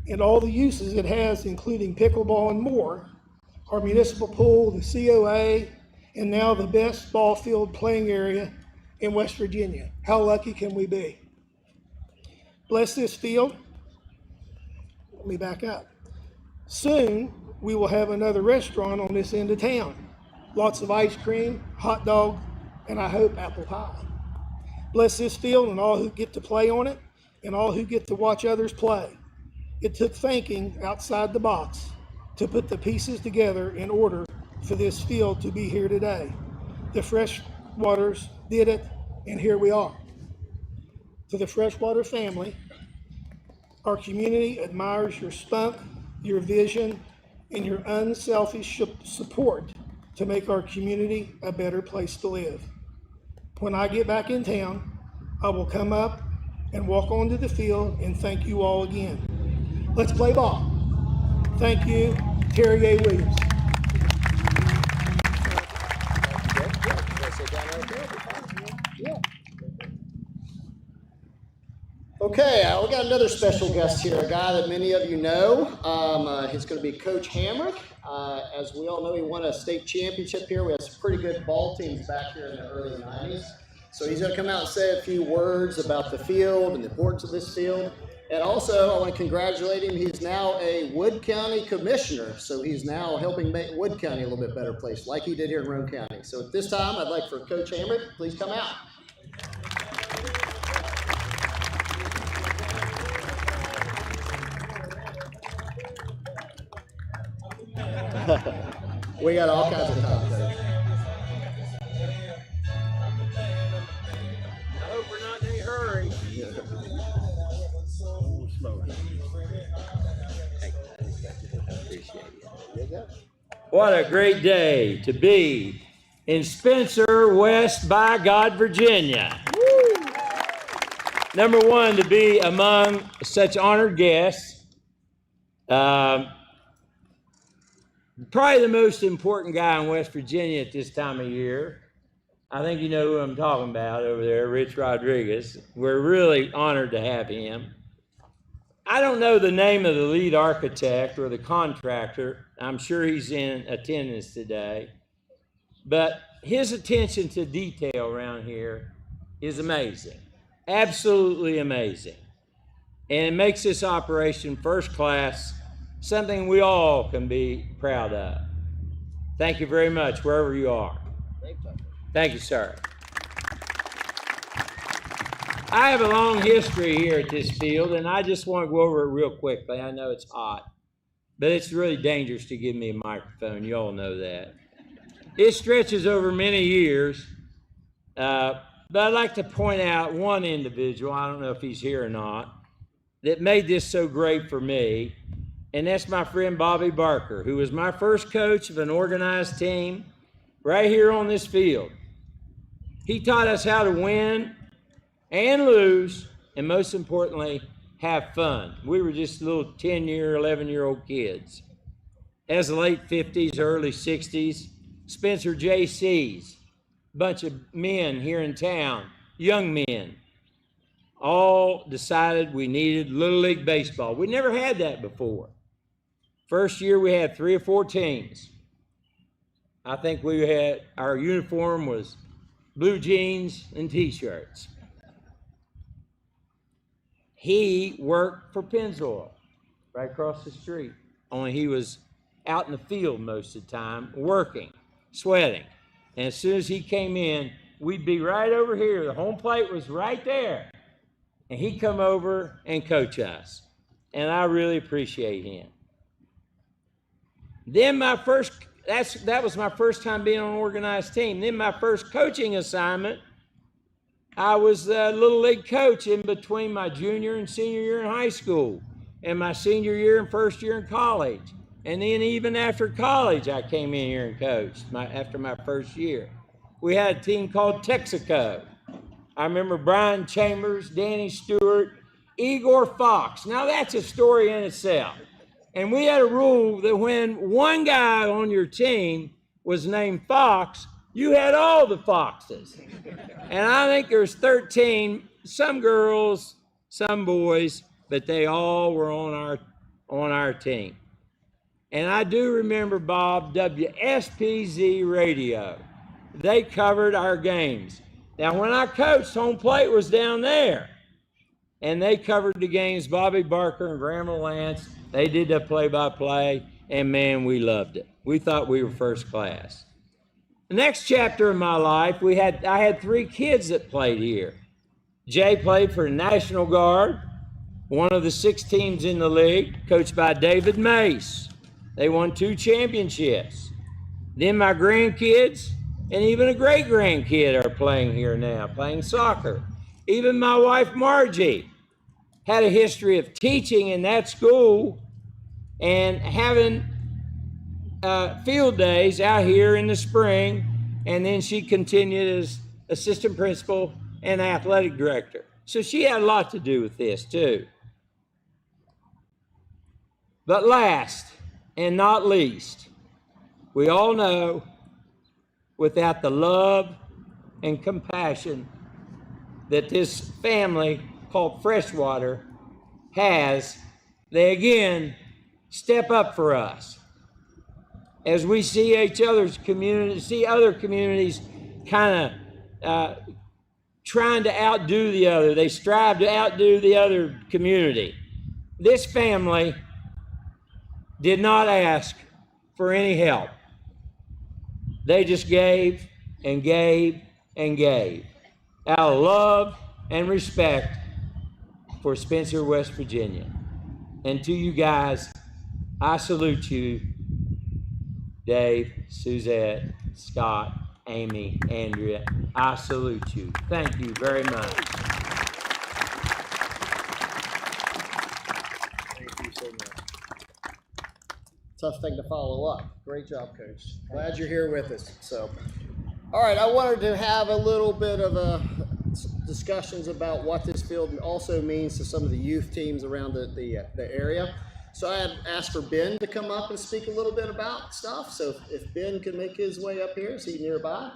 and all the uses it has, including pickleball and more, our municipal pool, the COA, and now the best ball field playing area in West Virginia. How lucky can we be? Bless this field. Let me back up. Soon, we will have another restaurant on this end of town. Lots of ice cream, hot dog, and I hope apple pie. Bless this field and all who get to play on it and all who get to watch others play. It took thinking outside the box to put the pieces together in order for this field to be here today. The Freshwaters did it, and here we are. To the Freshwater family, our community admires your spunk, your vision, and your unselfish support to make our community a better place to live. When I get back in town, I will come up and walk onto the field and thank you all again. Let's play ball. Thank you, Terry A. Williams. Okay, we got another special guest here, a guy that many of you know. He's going to be Coach Hamrick. As we all know, he won a state championship here. We had some pretty good ball teams back here in the early 90s. So he's going to come out and say a few words about the field and the importance of this field. And also, I want to congratulate him. He's now a Wood County commissioner. So he's now helping make Wood County a little bit better place, like he did here in Roane County. So at this time, I'd like for Coach Hamrick, please come out. We got all kinds of time, Coach. I hope we're not in any hurry. What a great day to be in Spencer, West by God, Virginia. Woo. Number one, to be among such honored guests. Probably the most important guy in West Virginia at this time of year. I think you know who I'm talking about over there, Rich Rodriguez. We're really honored to have him. I don't know the name of the lead architect or the contractor. I'm sure he's in attendance today. But his attention to detail around here is amazing. Absolutely amazing. And it makes this operation first class, something we all can be proud of. Thank you very much, wherever you are. Thank you, sir. I have a long history here at this field, and I just want to go over it real quickly. I know it's hot, but it's really dangerous to give me a microphone. You all know that. It stretches over many years, but I'd like to point out one individual, I don't know if he's here or not, that made this so great for me. And that's my friend Bobby Barker, who was my first coach of an organized team right here on this field. He taught us how to win and lose, and most importantly, have fun. We were just little 10-year, 11-year-old kids. As the late 50s, early 60s, Spencer JC's, a bunch of men here in town, young men, all decided we needed Little League Baseball. We never had that before. First year we had 3 or 4 teams. I think our uniform was blue jeans and t-shirts. He worked for Pennzoil right across the street, only he was out in the field most of the time, working, sweating. And as soon as he came in, we'd be right over here. The home plate was right there. And he'd come over and coach us. And I really appreciate him. Then that was my first time being on an organized team. Then my first coaching assignment, I was the Little League coach in between my junior and senior year in high school and my senior year and first year in college. And then even after college, I came in here and coached after my first year. We had a team called Texaco. I remember Brian Chambers, Danny Stewart, Igor Fox. Now that's a story in itself. And we had a rule that when one guy on your team was named Fox, you had all the Foxes. And I think there's 13, some girls, some boys, but they all were on our team. And I do remember, Bob, WSPZ radio. They covered our games. Now, when I coached, home plate was down there. and they covered the games. Bobby Barker and Grandma Lance, they did the play-by-play, and man, we loved it. We thought we were first class. The next chapter of my life, I had 3 kids that played here. Jay played for the National Guard, one of the 6 teams in the league, coached by David Mace. They won 2 championships. Then my grandkids and even a great-grandkid are playing here now, playing soccer. Even my wife, Margie, had a history of teaching in that school and having field days out here in the spring, and then she continued as assistant principal and athletic director. So she had a lot to do with this too. But last and not least, we all know without the love and compassion that this family called Freshwater has, they again step up for us. As we see other communities kind of trying to outdo the other, they strive to outdo the other community. This family did not ask for any help. They just gave and gave and gave out of love and respect for Spencer, West Virginia. And to you guys, I salute you, Dave, Suzette, Scott, Amy, Andrea. I salute you. Thank you very much. Thank you so much. Tough thing to follow up. Great job, Coach. Glad you're here with us. So, all right, I wanted to have a little bit of discussions about what this field also means to some of the youth teams around the area. So I had asked for Ben to come up and speak a little bit about stuff. So if Ben could make his way up here, is he nearby?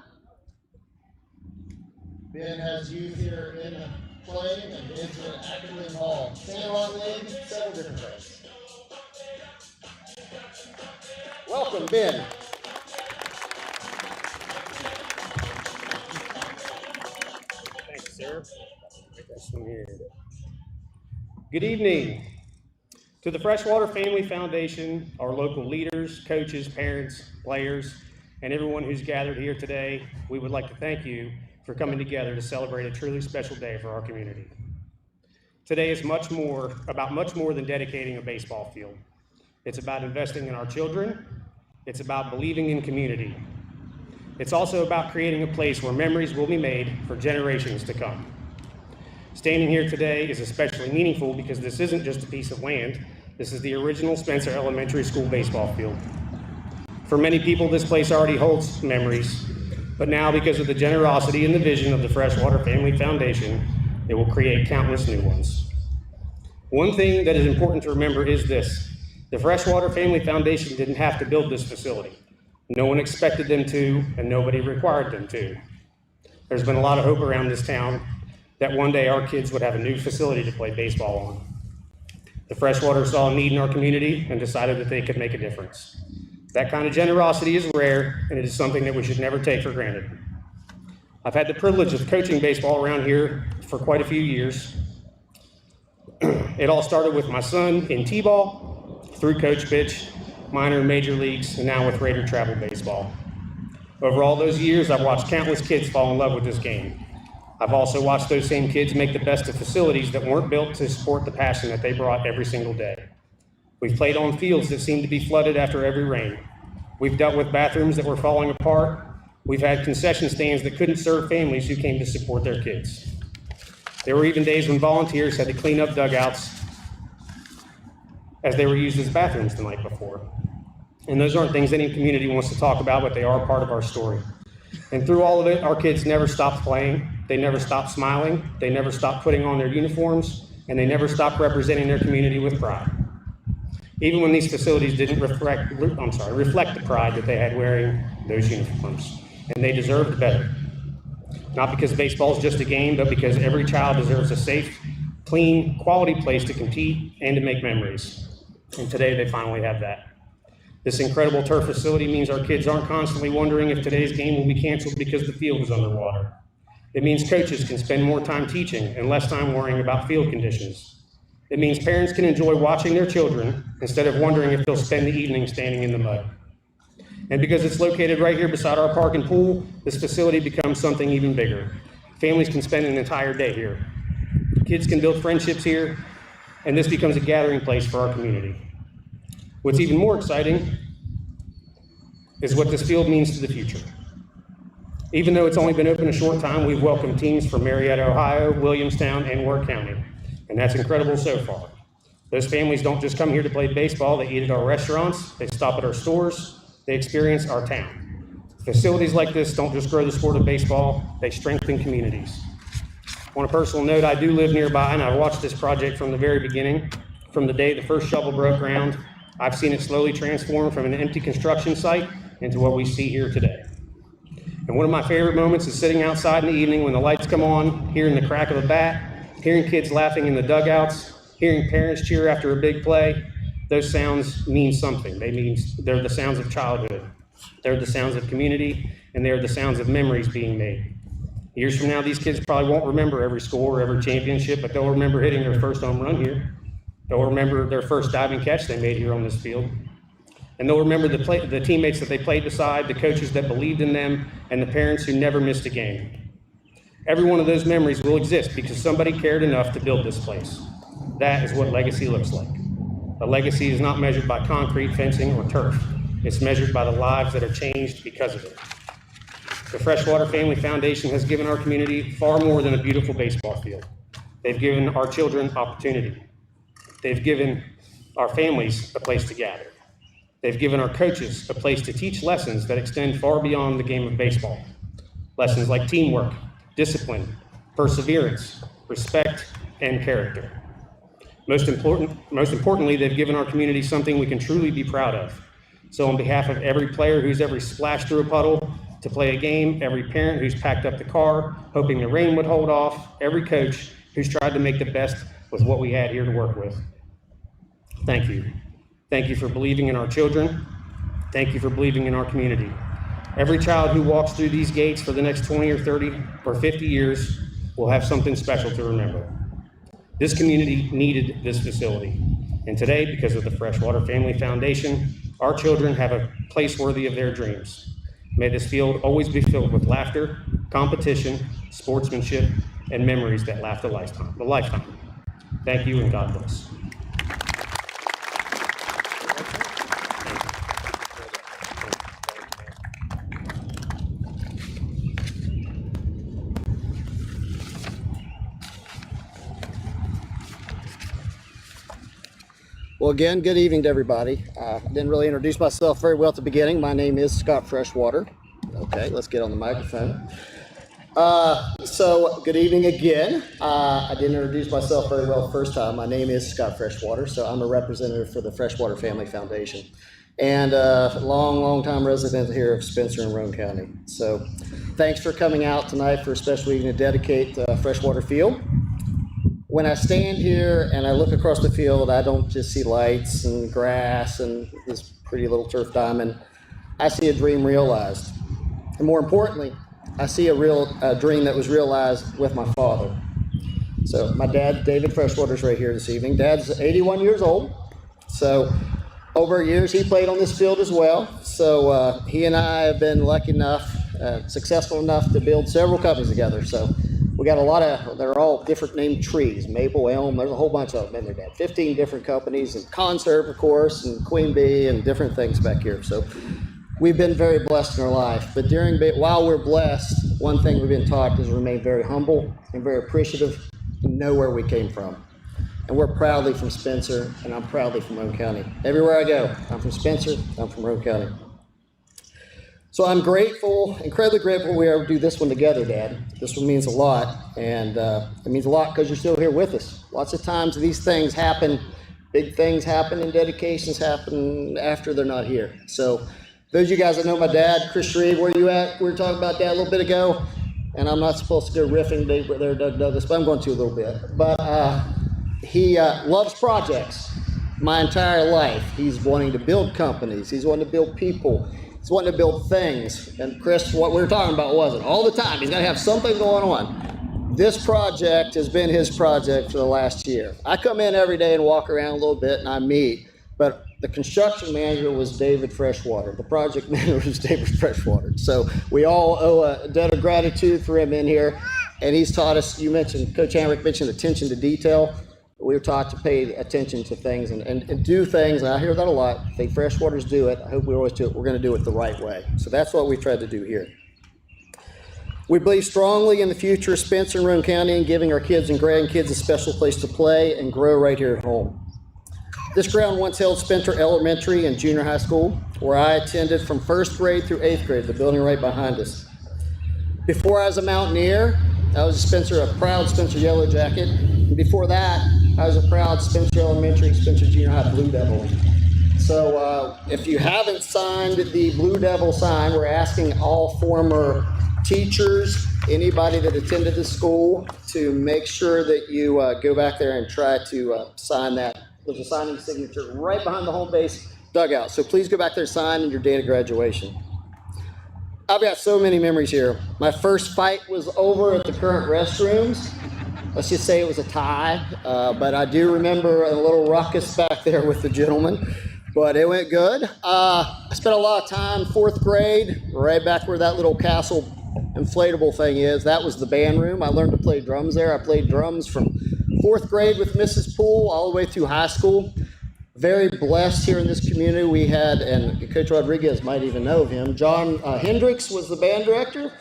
Ben has youth here in playing, and Ben's been actively involved. Sandlot League, several different things. Welcome, Ben. Thanks, sir. This one here. Good evening. To the Freshwater Family Foundation, our local leaders, coaches, parents, players, and everyone who's gathered here today, we would like to thank you for coming together to celebrate a truly special day for our community. Today is much more than dedicating a baseball field. It's about investing in our children. It's about believing in community. It's also about creating a place where memories will be made for generations to come. Standing here today is especially meaningful because this isn't just a piece of land. This is the original Spencer Elementary School baseball field. For many people, this place already holds memories, but now because of the generosity and the vision of the Freshwater Family Foundation, it will create countless new ones. One thing that is important to remember is this: the Freshwater Family Foundation didn't have to build this facility. No one expected them to, and nobody required them to. There's been a lot of hope around this town that one day our kids would have a new facility to play baseball on. The Freshwater saw a need in our community and decided that they could make a difference. That kind of generosity is rare, and it is something that we should never take for granted. I've had the privilege of coaching baseball around here for quite a few years. It all started with my son in T-ball, through coach pitch, minor and major leagues, and now with Raider travel baseball. Over all those years, I've watched countless kids fall in love with this game. I've also watched those same kids make the best of facilities that weren't built to support the passion that they brought every single day. We've played on fields that seemed to be flooded after every rain. We've dealt with bathrooms that were falling apart. We've had concession stands that couldn't serve families who came to support their kids. There were even days when volunteers had to clean up dugouts as they were used as bathrooms the night before. And those aren't things any community wants to talk about, but they are part of our story. And through all of it, our kids never stopped playing. They never stopped smiling. They never stopped putting on their uniforms, and they never stopped representing their community with pride. Even when these facilities didn't reflect the pride that they had wearing those uniforms. And they deserved better. Not because baseball is just a game, but because every child deserves a safe, clean, quality place to compete and to make memories. And today they finally have that. This incredible turf facility means our kids aren't constantly wondering if today's game will be canceled because the field is underwater. It means coaches can spend more time teaching and less time worrying about field conditions. It means parents can enjoy watching their children instead of wondering if they'll spend the evening standing in the mud. And because it's located right here beside our park and pool, this facility becomes something even bigger. Families can spend an entire day here. Kids can build friendships here, and this becomes a gathering place for our community. What's even more exciting is what this field means to the future. Even though it's only been open a short time, we've welcomed teams from Marietta, Ohio, Williamstown, and Worth County, and that's incredible so far. Those families don't just come here to play baseball, they eat at our restaurants, they stop at our stores, they experience our town. Facilities like this don't just grow the sport of baseball, they strengthen communities. On a personal note, I do live nearby, and I've watched this project from the very beginning. From the day the first shovel broke ground, I've seen it slowly transform from an empty construction site into what we see here today. And one of my favorite moments is sitting outside in the evening when the lights come on, hearing the crack of a bat, hearing kids laughing in the dugouts, hearing parents cheer after a big play. Those sounds mean something. They're the sounds of childhood. They're the sounds of community, and they're the sounds of memories being made. Years from now, these kids probably won't remember every score or every championship, but they'll remember hitting their first home run here. They'll remember their first diving catch they made here on this field. And they'll remember the teammates that they played beside, the coaches that believed in them, and the parents who never missed a game. Every one of those memories will exist because somebody cared enough to build this place. That is what legacy looks like. A legacy is not measured by concrete, fencing, or turf. It's measured by the lives that are changed because of it. The Freshwater Family Foundation has given our community far more than a beautiful baseball field. They've given our children opportunity. They've given our families a place to gather. They've given our coaches a place to teach lessons that extend far beyond the game of baseball. Lessons like teamwork, discipline, perseverance, respect, and character. Most importantly, they've given our community something we can truly be proud of. So on behalf of every player who's ever splashed through a puddle to play a game, every parent who's packed up the car, hoping the rain would hold off, every coach who's tried to make the best with what we had here to work with, thank you. Thank you for believing in our children. Thank you for believing in our community. Every child who walks through these gates for the next 20 or 30 or 50 years will have something special to remember. This community needed this facility. And today, because of the Freshwater Family Foundation, our children have a place worthy of their dreams. May this field always be filled with laughter, competition, sportsmanship, and memories that last a lifetime. Thank you, and God bless. Well, again, good evening to everybody. I didn't really introduce myself very well at the beginning. My name is Scott Freshwater. Okay, let's get on the microphone. So, good evening again. I didn't introduce myself very well the first time. My name is Scott Freshwater, so I'm a representative for the Freshwater Family Foundation and a long time resident here of Spencer and Roane County. So, thanks for coming out tonight for a special evening to dedicate Freshwater Field. When I stand here and I look across the field, I don't just see lights and grass and this pretty little turf diamond. I see a dream realized. And more importantly, I see a dream that was realized with my father. So my dad, David Freshwater, is right here this evening. Dad's 81 years old. So over years, he played on this field as well. So he and I have been lucky enough, successful enough to build several companies together. So we got they're all different named trees, maple, elm, there's a whole bunch of them in there, Dad. 15 different companies, and Conserve, of course, and Queen Bee, and different things back here. So we've been very blessed in our life. But while we're blessed, one thing we've been taught is to remain very humble and very appreciative and know where we came from. And we're proudly from Spencer, and I'm proudly from Roane County. Everywhere I go, I'm from Spencer, I'm from Roane County. So I'm grateful, incredibly grateful we are to do this one together, Dad. This one means a lot, and it means a lot because you're still here with us. Lots of times these things happen, big things happen, and dedications happen after they're not here. So those of you guys that know my dad, Chris Shreve, where you at? We were talking about Dad a little bit ago, and I'm not supposed to go riffing there, Doug Douglas, but I'm going to a little bit. But he loves projects my entire life. He's wanting to build companies. He's wanting to build people. He's wanting to build things. And Chris, what we were talking about wasn't all the time. He's got to have something going on. This project has been his project for the last year. I come in every day and walk around a little bit and I meet, but the construction manager was David Freshwater. The project manager was David Freshwater. So we all owe a debt of gratitude for him in here. And he's taught us, you mentioned, Coach Hamrick mentioned attention to detail. We were taught to pay attention to things and do things. And I hear that a lot. I think Freshwaters do it. I hope we always do it. We're going to do it the right way. So that's what we tried to do here. We believe strongly in the future of Spencer and Roane County and giving our kids and grandkids a special place to play and grow right here at home. This ground once held Spencer Elementary and Junior High School, where I attended from 1st grade through 8th grade, the building right behind us. Before I was a Mountaineer, I was a proud Spencer Yellow Jacket. And before that, I was a proud Spencer Elementary, Spencer Junior High Blue Devil. So if you haven't signed the Blue Devil sign, we're asking all former teachers, anybody that attended the school, to make sure that you go back there and try to sign that. There's a signing signature right behind the home base dugout. So please go back there and sign in your day of graduation. I've got so many memories here. My first fight was over at the current restrooms. Let's just say it was a tie, but I do remember a little ruckus back there with the gentleman, but it went good. I spent a lot of time 4th grade, right back where that little castle inflatable thing is. That was the band room. I learned to play drums there. I played drums from 4th grade with Mrs. Poole all the way through high school. Very blessed here in this community. We had, and Coach Rodriguez might even know of him, John Hendricks was the band director.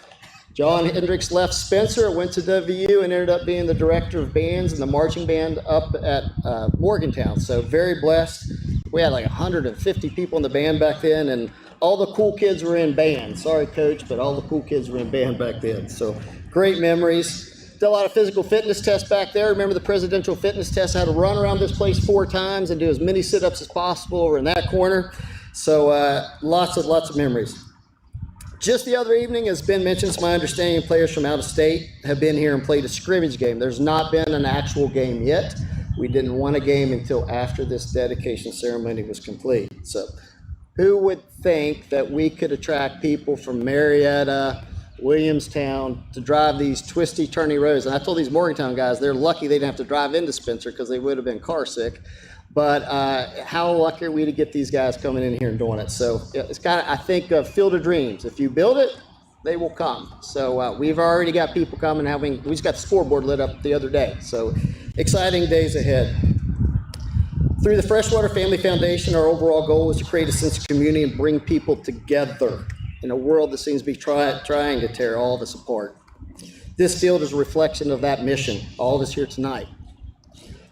John Hendricks left Spencer, went to WU, and ended up being the director of bands and the marching band up at Morgantown. So very blessed. We had like 150 people in the band back then, and all the cool kids were in band. Sorry, Coach, but all the cool kids were in band back then. So great memories. Did a lot of physical fitness tests back there. Remember the presidential fitness test? I had to run around this place 4 times and do as many sit-ups as possible over in that corner. So lots of memories. Just the other evening, as Ben mentioned, it's my understanding players from out of state have been here and played a scrimmage game. There's not been an actual game yet. We didn't want a game until after this dedication ceremony was complete. So who would think that we could attract people from Marietta, Williamstown to drive these twisty, turny roads? And I told these Morgantown guys they're lucky they didn't have to drive into Spencer because they would have been car sick. But how lucky are we to get these guys coming in here and doing it? So it's kind of, I think, a field of dreams. If you build it, they will come. So we've already got people coming. We just got the scoreboard lit up the other day. So exciting days ahead. Through the Freshwater Family Foundation, our overall goal is to create a sense of community and bring people together in a world that seems to be trying to tear all of us apart. This field is a reflection of that mission, all of us here tonight.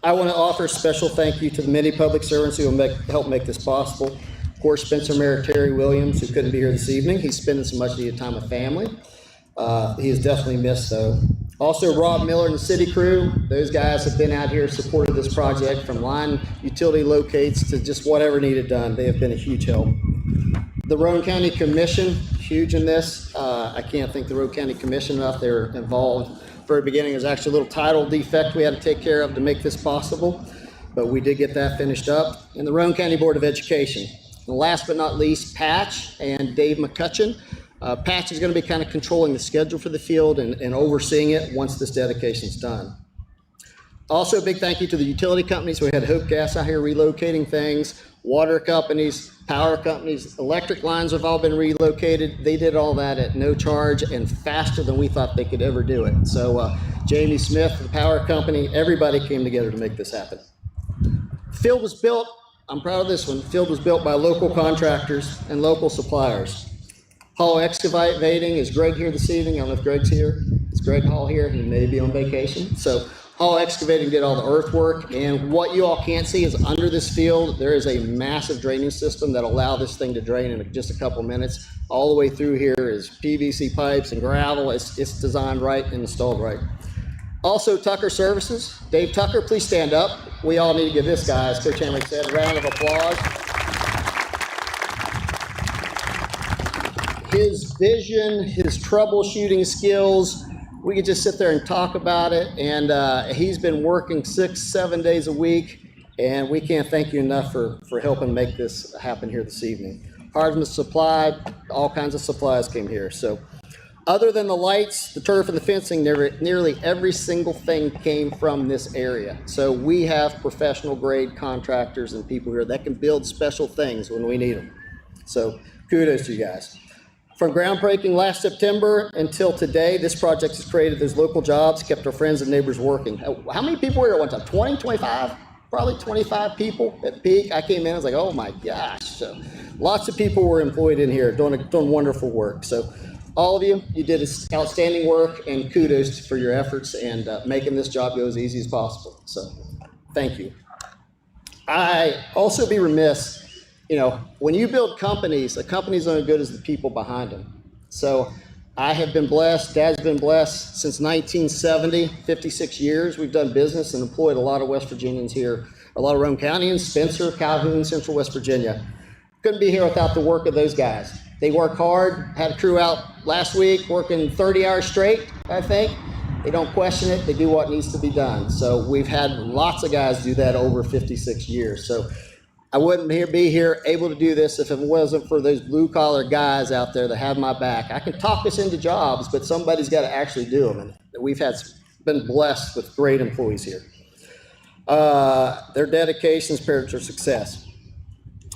I want to offer a special thank you to the many public servants who will help make this possible. Of course, Spencer Mayor Terry Williams, who couldn't be here this evening. He's spending some much needed time with family. He is definitely missed, though. Also, Rob Miller and the city crew. Those guys have been out here supporting this project from line utility locates to just whatever needed done. They have been a huge help. The Roane County Commission, huge in this. I can't thank the Roane County Commission enough. They were involved. Very beginning, there's actually a little title defect we had to take care of to make this possible, but we did get that finished up. And the Roane County Board of Education. And last but not least, Patch and Dave McCutcheon. Patch is going to be kind of controlling the schedule for the field and overseeing it once this dedication is done. Also, a big thank you to the utility companies. We had Hope Gas out here relocating things, water companies, power companies, electric lines have all been relocated. They did all that at no charge and faster than we thought they could ever do it. So Jamie Smith, the power company, everybody came together to make this happen. Field was built, I'm proud of this one, field was built by local contractors and local suppliers. Hall Excavating, is Greg here this evening? I don't know if Greg's here. Is Greg Hall here? He may be on vacation. So Hall Excavating did all the earthwork, and what you all can't see is under this field, there is a massive drainage system that allow this thing to drain in just a couple minutes. All the way through here is PVC pipes and gravel. It's designed right and installed right. Also, Tucker Services. Dave Tucker, please stand up. We all need to give this guy, as Coach Hamrick said, a round of applause. His vision, his troubleshooting skills, we could just sit there and talk about it, and he's been working 6-7 days a week, and we can't thank you enough for helping make this happen here this evening. Hardman Supply, all kinds of supplies came here. So other than the lights, the turf, and the fencing, nearly every single thing came from this area. So we have professional grade contractors and people here that can build special things when we need them. So kudos to you guys. From groundbreaking last September until today, this project has created those local jobs, kept our friends and neighbors working. How many people were here at one time? 20, 25? Probably 25 people at peak. I came in, I was like, oh my gosh. So lots of people were employed in here doing wonderful work. So all of you, you did outstanding work, and kudos for your efforts and making this job go as easy as possible. So thank you. I also be remiss, when you build companies, a company's only good as the people behind them. So I have been blessed, Dad's been blessed since 1970, 56 years. We've done business and employed a lot of West Virginians here, a lot of Roane Countyans, Spencer, Calhoun, Central West Virginia. Couldn't be here without the work of those guys. They work hard, had a crew out last week working 30 hours straight, I think. They don't question it, they do what needs to be done. So we've had lots of guys do that over 56 years. So I wouldn't be here able to do this if it wasn't for those blue collar guys out there that have my back. I can talk us into jobs, but somebody's got to actually do them. And we've been blessed with great employees here. Their dedication is paired to success.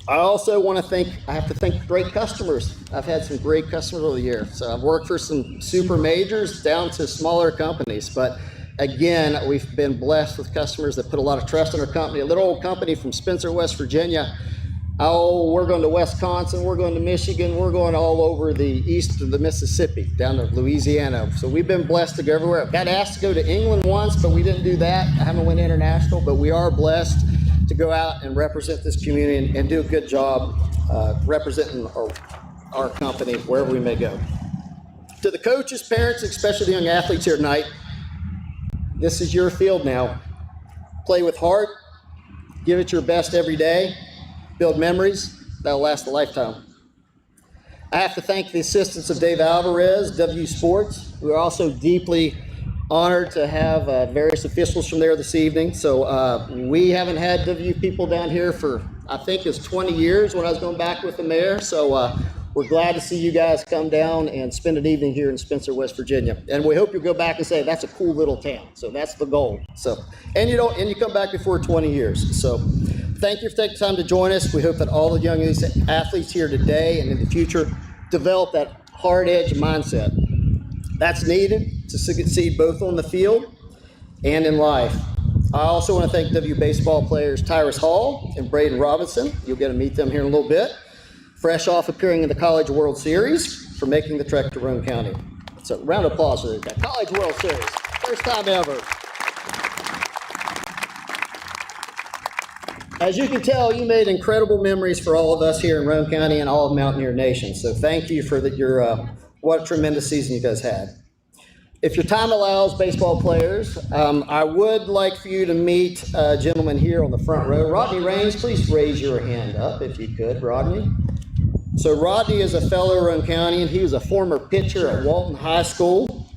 I also I have to thank great customers. I've had some great customers over the years. So I've worked for some super majors down to smaller companies, but again, we've been blessed with customers that put a lot of trust in our company. A little old company from Spencer, West Virginia. Oh, we're going to Wisconsin, we're going to Michigan, we're going all over the east of the Mississippi, down to Louisiana. So we've been blessed to go everywhere. Got asked to go to England once, but we didn't do that. I haven't went international, but we are blessed to go out and represent this community and do a good job representing our company wherever we may go. To the coaches, parents, especially the young athletes here tonight, this is your field now. Play with heart, give it your best every day, build memories that'll last a lifetime. I have to thank the assistance of Dave Alvarez, W Sports. We're also deeply honored to have various officials from there this evening. So we haven't had W people down here for, I think it's 20 years when I was going back with the mayor. So we're glad to see you guys come down and spend an evening here in Spencer, West Virginia. And we hope you'll go back and say, that's a cool little town. So that's the goal. So, and you come back before 20 years. So thank you for taking time to join us. We hope that all the young athletes here today and in the future develop that hard edge mindset. That's needed to succeed both on the field and in life. I also want to thank W baseball players Tyrus Hall and Braden Robinson. You'll get to meet them here in a little bit. Fresh off appearing in the College World Series for making the trek to Roane County. So round of applause for that. College World Series, first time ever. As you can tell, you made incredible memories for all of us here in Roane County and all of Mountaineer Nation. So thank you for what a tremendous season you guys had. If your time allows, baseball players, I would like for you to meet a gentleman here on the front row. Rodney Raines, please raise your hand up if you could, Rodney. So Rodney is a fellow Roane County, and he was a former pitcher at Walton High School.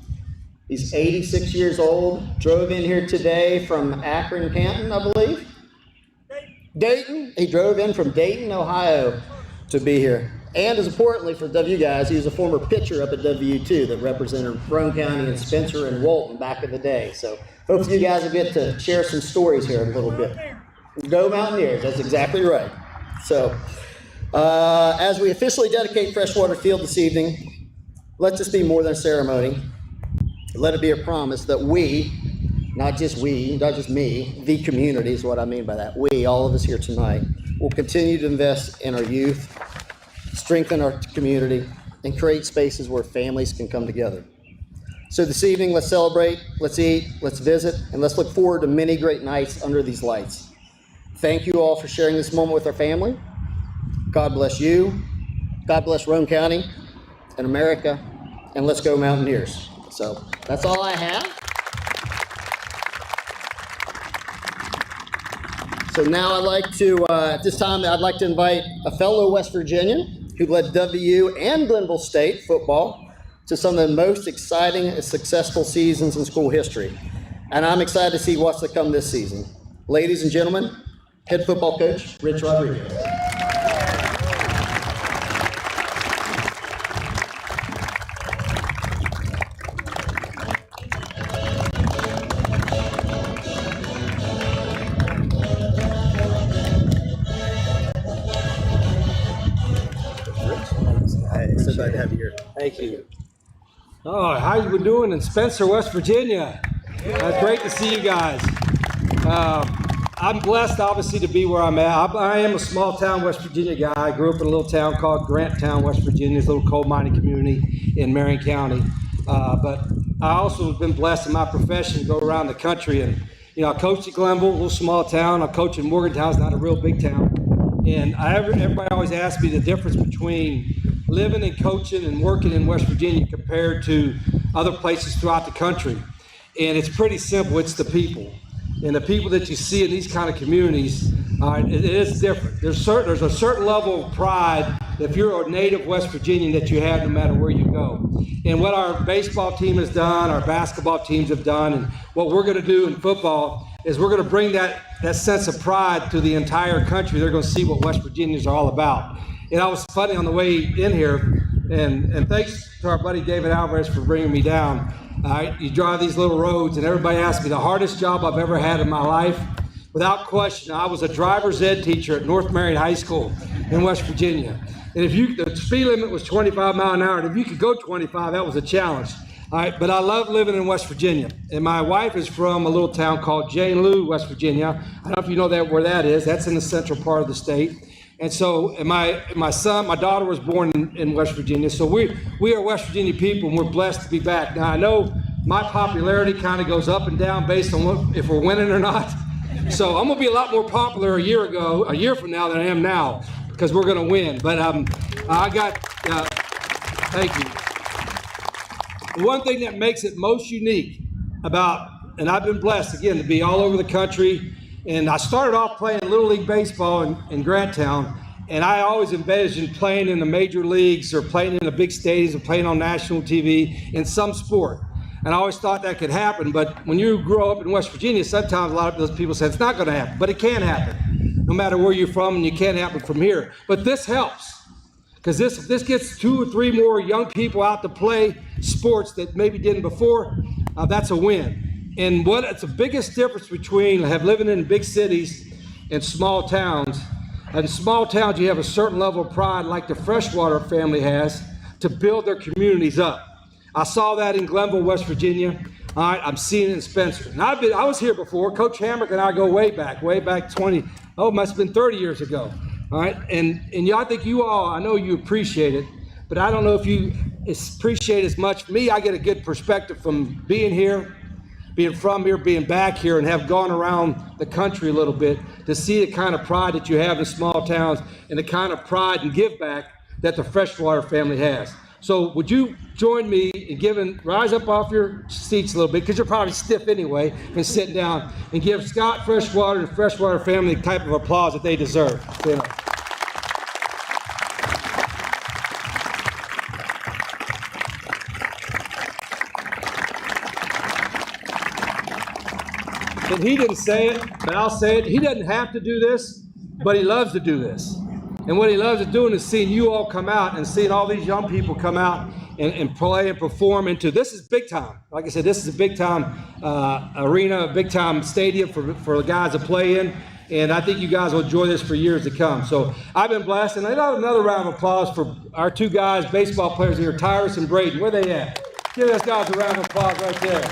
He's 86 years old, drove in here today from Akron, Canton, I believe. Dayton. He drove in from Dayton, Ohio to be here. And as importantly for W guys, he was a former pitcher up at W2 that represented Roane County and Spencer and Walton back in the day. So hopefully you guys will get to share some stories here in a little bit. Go Mountaineers, that's exactly right. So as we officially dedicate Freshwater Field this evening, let this be more than a ceremony. Let it be a promise that not just me, the community is what I mean by that. We, all of us here tonight, will continue to invest in our youth, strengthen our community, and create spaces where families can come together. So this evening, let's celebrate, let's eat, let's visit, and let's look forward to many great nights under these lights. Thank you all for sharing this moment with our family. God bless you. God bless Roane County and America, and let's go Mountaineers. So that's all I have. So now I'd like to, at this time, I'd like to invite a fellow West Virginian who led W and Glenville State football to some of the most exciting and successful seasons in school history. And I'm excited to see what's to come this season. Ladies and gentlemen, head football coach, Rich Rodriguez. So glad to have you here. Thank you. Oh, how you doing in Spencer, West Virginia? Great to see you guys. I'm blessed, obviously, to be where I'm at. I am a small town West Virginia guy. I grew up in a little town called Grant Town, West Virginia. It's a little coal mining community in Marion County. But I also have been blessed in my profession to go around the country. And, I coached at Glenville, a little small town. I coach in Morgantown, it's not a real big town. And everybody always asks me the difference between living and coaching and working in West Virginia compared to other places throughout the country. And it's pretty simple. It's the people. And the people that you see in these kind of communities, it is different. There's a certain level of pride if you're a native West Virginian that you have no matter where you go. And what our baseball team has done, our basketball teams have done, and what we're going to do in football is we're going to bring that sense of pride to the entire country. They're going to see what West Virginians are all about. And I was funny on the way in here, and thanks to our buddy David Alvarez for bringing me down. You drive these little roads, and everybody asks me the hardest job I've ever had in my life. Without question, I was a driver's ed teacher at North Marion High School in West Virginia. And the speed limit was 25 miles an hour, and if you could go 25, that was a challenge. All right, but I love living in West Virginia. And my wife is from a little town called Jane Lou, West Virginia. I don't know if you know where that is. That's in the central part of the state. And so my daughter was born in West Virginia. So we are West Virginia people, and we're blessed to be back. Now, I know my popularity kind of goes up and down based on if we're winning or not. So I'm going to be a lot more popular a year from now than I am now, because we're going to win. But thank you. One thing that makes it most unique and I've been blessed, again, to be all over the country. And I started off playing Little League Baseball in Granttown, and I always envisioned playing in the major leagues or playing in the big stadiums or playing on national TV in some sport. And I always thought that could happen, but when you grow up in West Virginia, sometimes a lot of those people say it's not going to happen, but it can happen, no matter where you're from, and you can't happen from here. But this helps, because this gets 2 or 3 more young people out to play sports that maybe didn't before. That's a win. And it's the biggest difference between living in big cities and small towns. In small towns, you have a certain level of pride, like the Freshwater family has, to build their communities up. I saw that in Glenville, West Virginia. All right, I'm seeing it in Spencer. And I was here before. Coach Hamrick and I go way back 20, it must have been 30 years ago. All right, and I think you all, I know you appreciate it, but I don't know if you appreciate as much. For me, I get a good perspective from being here, being from here, being back here, and have gone around the country a little bit to see the kind of pride that you have in small towns and the kind of pride and give back that the Freshwater family has. So would you join me in rise up off your seats a little bit, because you're probably stiff anyway, and sitting down, and give Scott Freshwater and the Freshwater family the type of applause that they deserve. Stand up. And he didn't say it, but I'll say it. He doesn't have to do this, but he loves to do this. And what he loves doing is seeing you all come out and seeing all these young people come out and play and perform this is big time. Like I said, this is a big time arena, a big time stadium for the guys to play in. And I think you guys will enjoy this for years to come. So I've been blessed. And another round of applause for our 2 guys, baseball players here, Tyrus and Braden. Where they at? Give those guys a round of applause right there.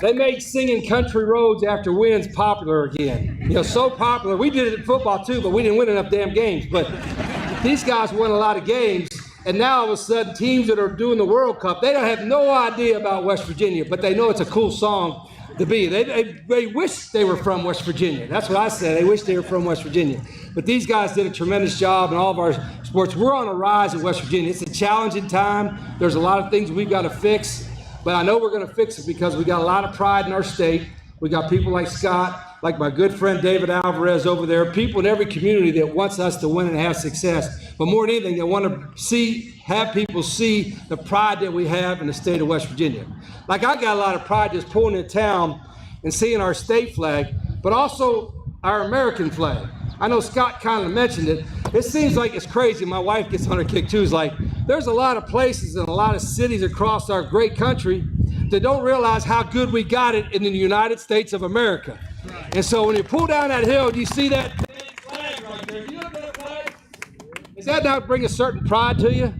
They made singing Country Roads After Wins popular again. So popular. We did it in football too, but we didn't win enough damn games. But these guys won a lot of games, and now all of a sudden teams that are doing the World Cup, they don't have no idea about West Virginia, but they know it's a cool song to be. They wish they were from West Virginia. That's what I said. They wish they were from West Virginia. But these guys did a tremendous job in all of our sports. We're on a rise in West Virginia. It's a challenging time. There's a lot of things we've got to fix. But I know we're going to fix it because we got a lot of pride in our state. We got people like Scott, like my good friend David Alvarez over there, people in every community that wants us to win and have success. But more than anything, they want to have people see the pride that we have in the state of West Virginia. Like I got a lot of pride just pulling in town and seeing our state flag, but also our American flag. I know Scott kind of mentioned it. It seems like it's crazy. My wife gets on her kick too. It's like, there's a lot of places and a lot of cities across our great country that don't realize how good we got it in the United States of America. Right. And so when you pull down that hill, do you see that Does that not bring a certain pride to you?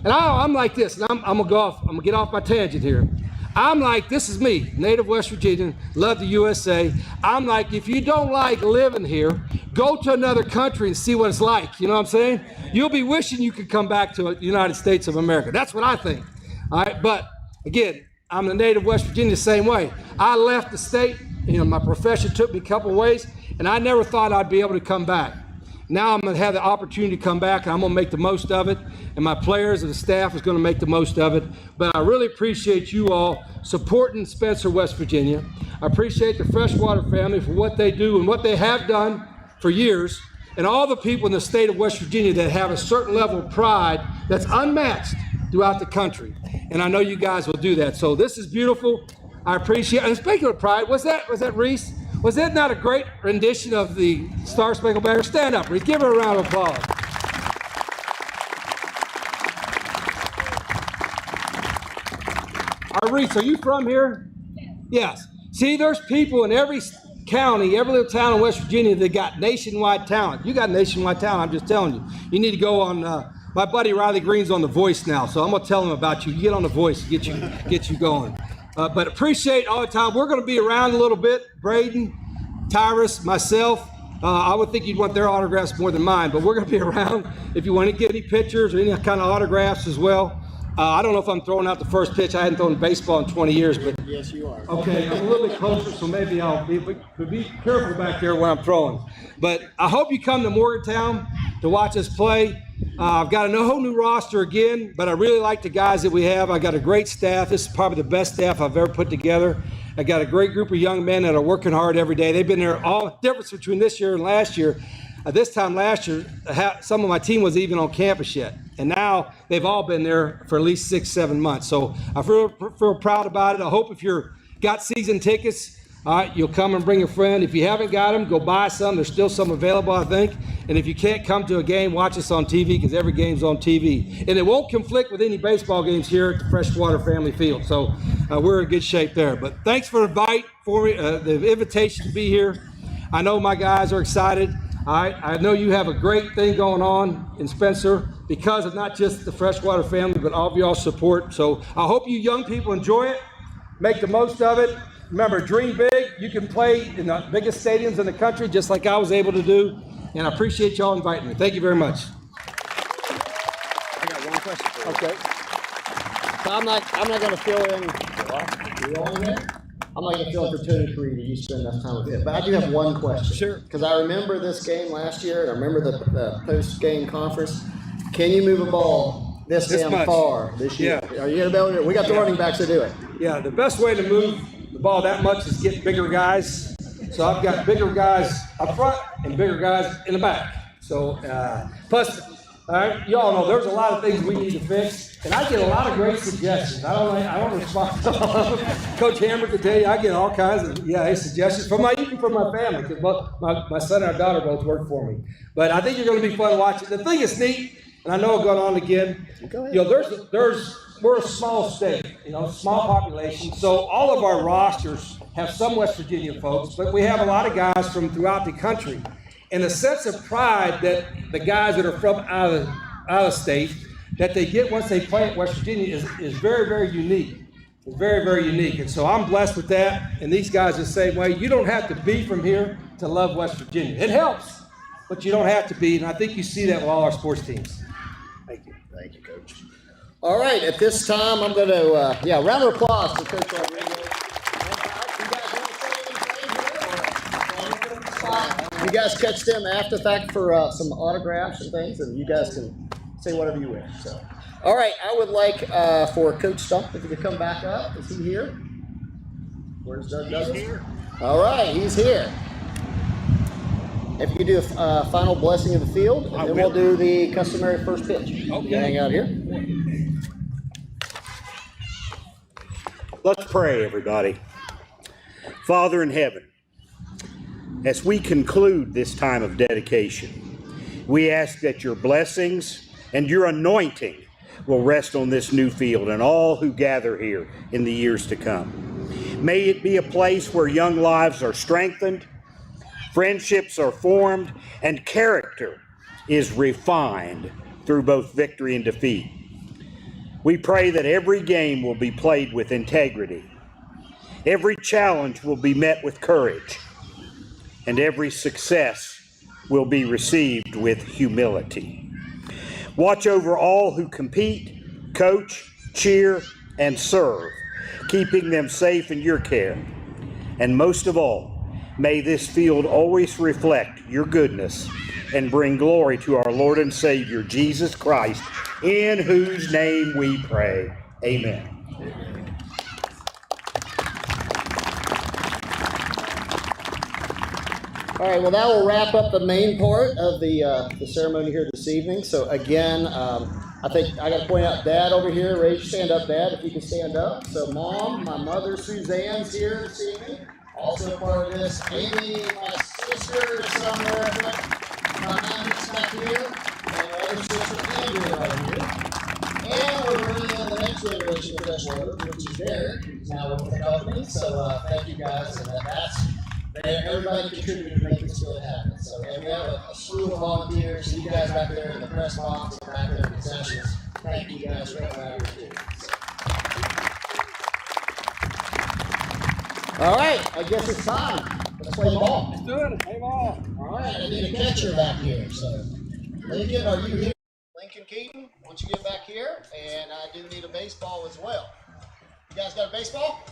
And I'm like this, and I'm gonna go off. I'm gonna get off my tangent here. I'm like, this is me, native West Virginian, love the USA. I'm like, if you don't like living here, go to another country and see what it's like. You know what I'm saying? You'll be wishing you could come back to the United States of America. That's what I think. All right, but again, I'm a native West Virginia the same way. I left the state, my profession took me a couple of ways, and I never thought I'd be able to come back. Now I'm going to have the opportunity to come back, and I'm going to make the most of it, and my players and the staff is going to make the most of it. But I really appreciate you all supporting Spencer, West Virginia. I appreciate the Freshwater family for what they do and what they have done for years, and all the people in the state of West Virginia that have a certain level of pride that's unmatched throughout the country. And I know you guys will do that. So this is beautiful. I appreciate it. And speaking of pride, was that Reese? Was that not a great rendition of the Star Spangled Banner? Stand up, Reese. Give her a round of applause. Reese, are you from here? Yes. See, there's people in every county, every little town in West Virginia that got nationwide talent. You got nationwide talent, I'm just telling you. You need to go on, my buddy Riley Green's on The Voice now, so I'm gonna tell him about you. You get on The Voice, get you going. But appreciate all the time. We're going to be around a little bit. Braden, Tyrus, myself. I would think you'd want their autographs more than mine, but we're going to be around if you want to get any pictures or any kind of autographs as well. I don't know if I'm throwing out the first pitch. I hadn't thrown baseball in 20 years, but yes, you are. Okay, I'm a little bit closer, so maybe I'll be careful back there when I'm throwing. But I hope you come to Morgantown to watch us play. I've got a whole new roster again, but I really like the guys that we have. I got a great staff. This is probably the best staff I've ever put together. I got a great group of young men that are working hard every day. They've been there. All the difference between this year and last year, this time last year, some of my team was even on campus yet. And now they've all been there for at least 6-7 months. So I feel proud about it. I hope if you've got season tickets, all right, you'll come and bring a friend. If you haven't got them, go buy some. There's still some available, I think. And if you can't come to a game, watch us on TV, because every game's on TV. And it won't conflict with any baseball games here at the Freshwater Family Field. So we're in good shape there. But thanks for the invitation to be here. I know my guys are excited. All right, I know you have a great thing going on in Spencer because of not just the Freshwater family, but all of y'all's support. So I hope you young people enjoy it, make the most of it. Remember, dream big. You can play in the biggest stadiums in the country, just like I was able to do. And I appreciate y'all inviting me. Thank you very much. I got one question for you. Okay. So I'm not going to fill in. I'm not going to fill in for Tony Creed. You spend enough time with it. But I do have one question. Sure. Because I remember this game last year, and I remember the post-game conference. Can you move a ball this damn far this year? Yeah. Are you going to be able to do it? We got the running backs to do it. Yeah, the best way to move the ball that much is get bigger guys. So I've got bigger guys up front and bigger guys in the back. So plus, all right, y'all know there's a lot of things we need to fix, and I get a lot of great suggestions. I don't respond to all of them. Coach Hammer can tell you I get all kinds of suggestions even from my family, because my son and our daughter both work for me. But I think you're going to be fun to watch it. The thing is neat, and I know I'll go on again. We're a small state, small population, so all of our rosters have some West Virginia folks, but we have a lot of guys from throughout the country. And the sense of pride that the guys that are from out of state, that they get once they play at West Virginia is very, very unique. It's very, very unique. And so I'm blessed with that, and these guys are the same way. You don't have to be from here to love West Virginia. It helps, but you don't have to be, and I think you see that with all our sports teams. Thank you. Thank you, Coach. All right, at this time, I'm going to, round of applause for Coach Rodriguez. You guys catch them after the fact for some autographs and things, and you guys can say whatever you wish. So, all right, I would like for Coach Stump, if he could come back up. Is he here? Where's Doug Douglas? He's here. All right, he's here. If you could do a final blessing of the field, and then we'll do the customary first pitch. Okay. Hang out here. Let's pray, everybody. Father in heaven, as we conclude this time of dedication, we ask that your blessings and your anointing will rest on this new field and all who gather here in the years to come. May it be a place where young lives are strengthened, friendships are formed, and character is refined through both victory and defeat. We pray that every game will be played with integrity, every challenge will be met with courage, and every success will be received with humility. Watch over all who compete, coach, cheer, and serve, keeping them safe in your care. And most of all, may this field always reflect your goodness and bring glory to our Lord and Savior, Jesus Christ, in whose name we pray. Amen. All right, well, that will wrap up the main part of the ceremony here this evening. So again, I think I got to point out Dad over here. Raise your stand up, Dad, if you can stand up. So Mom, my mother Suzanne's here this evening, also part of this. Amy, my sister is somewhere. My aunt's back here, and my other sister Andrea right here. And we're bringing in the next generation of Freshwater, which is Derek, who's now with the company. So thank you guys, and everybody contributed to make this field happen. So, and we have a slew of volunteers. You guys back there in the press box and back there in the concessions. Thank you guys for coming out here too. All right, I guess it's time. Let's play ball. Let's do it. Play ball. All right, I need a catcher back here. So, Lincoln, are you here? Lincoln Keaton, why don't you get back here? And I do need a baseball as well. You guys got a baseball?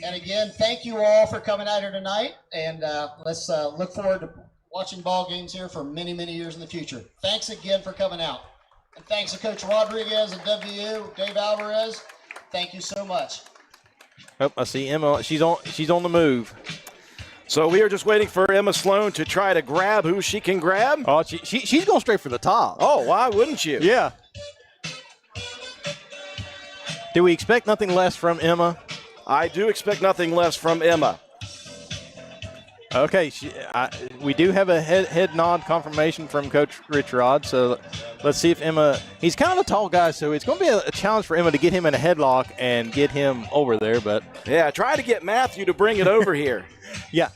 And again, thank you all for coming out here tonight. And let's look forward to watching ball games here for many, many years in the future. Thanks again for coming out. And thanks to Coach Rodriguez and WU, Dave Alvarez. Thank you so much. Oh, I see Emma. She's on the move. So we are just waiting for Emma Sloan to try to grab who she can grab. Oh, she's going straight for the top. Oh, why wouldn't you? Yeah. Do we expect nothing less from Emma? I do expect nothing less from Emma. Okay, we do have a head nod confirmation from Coach Rich Rod, so let's see if Emma – he's kind of a tall guy, so it's going to be a challenge for Emma to get him in a headlock and get him over there. But yeah, try to get Matthew to bring it over here. Yeah.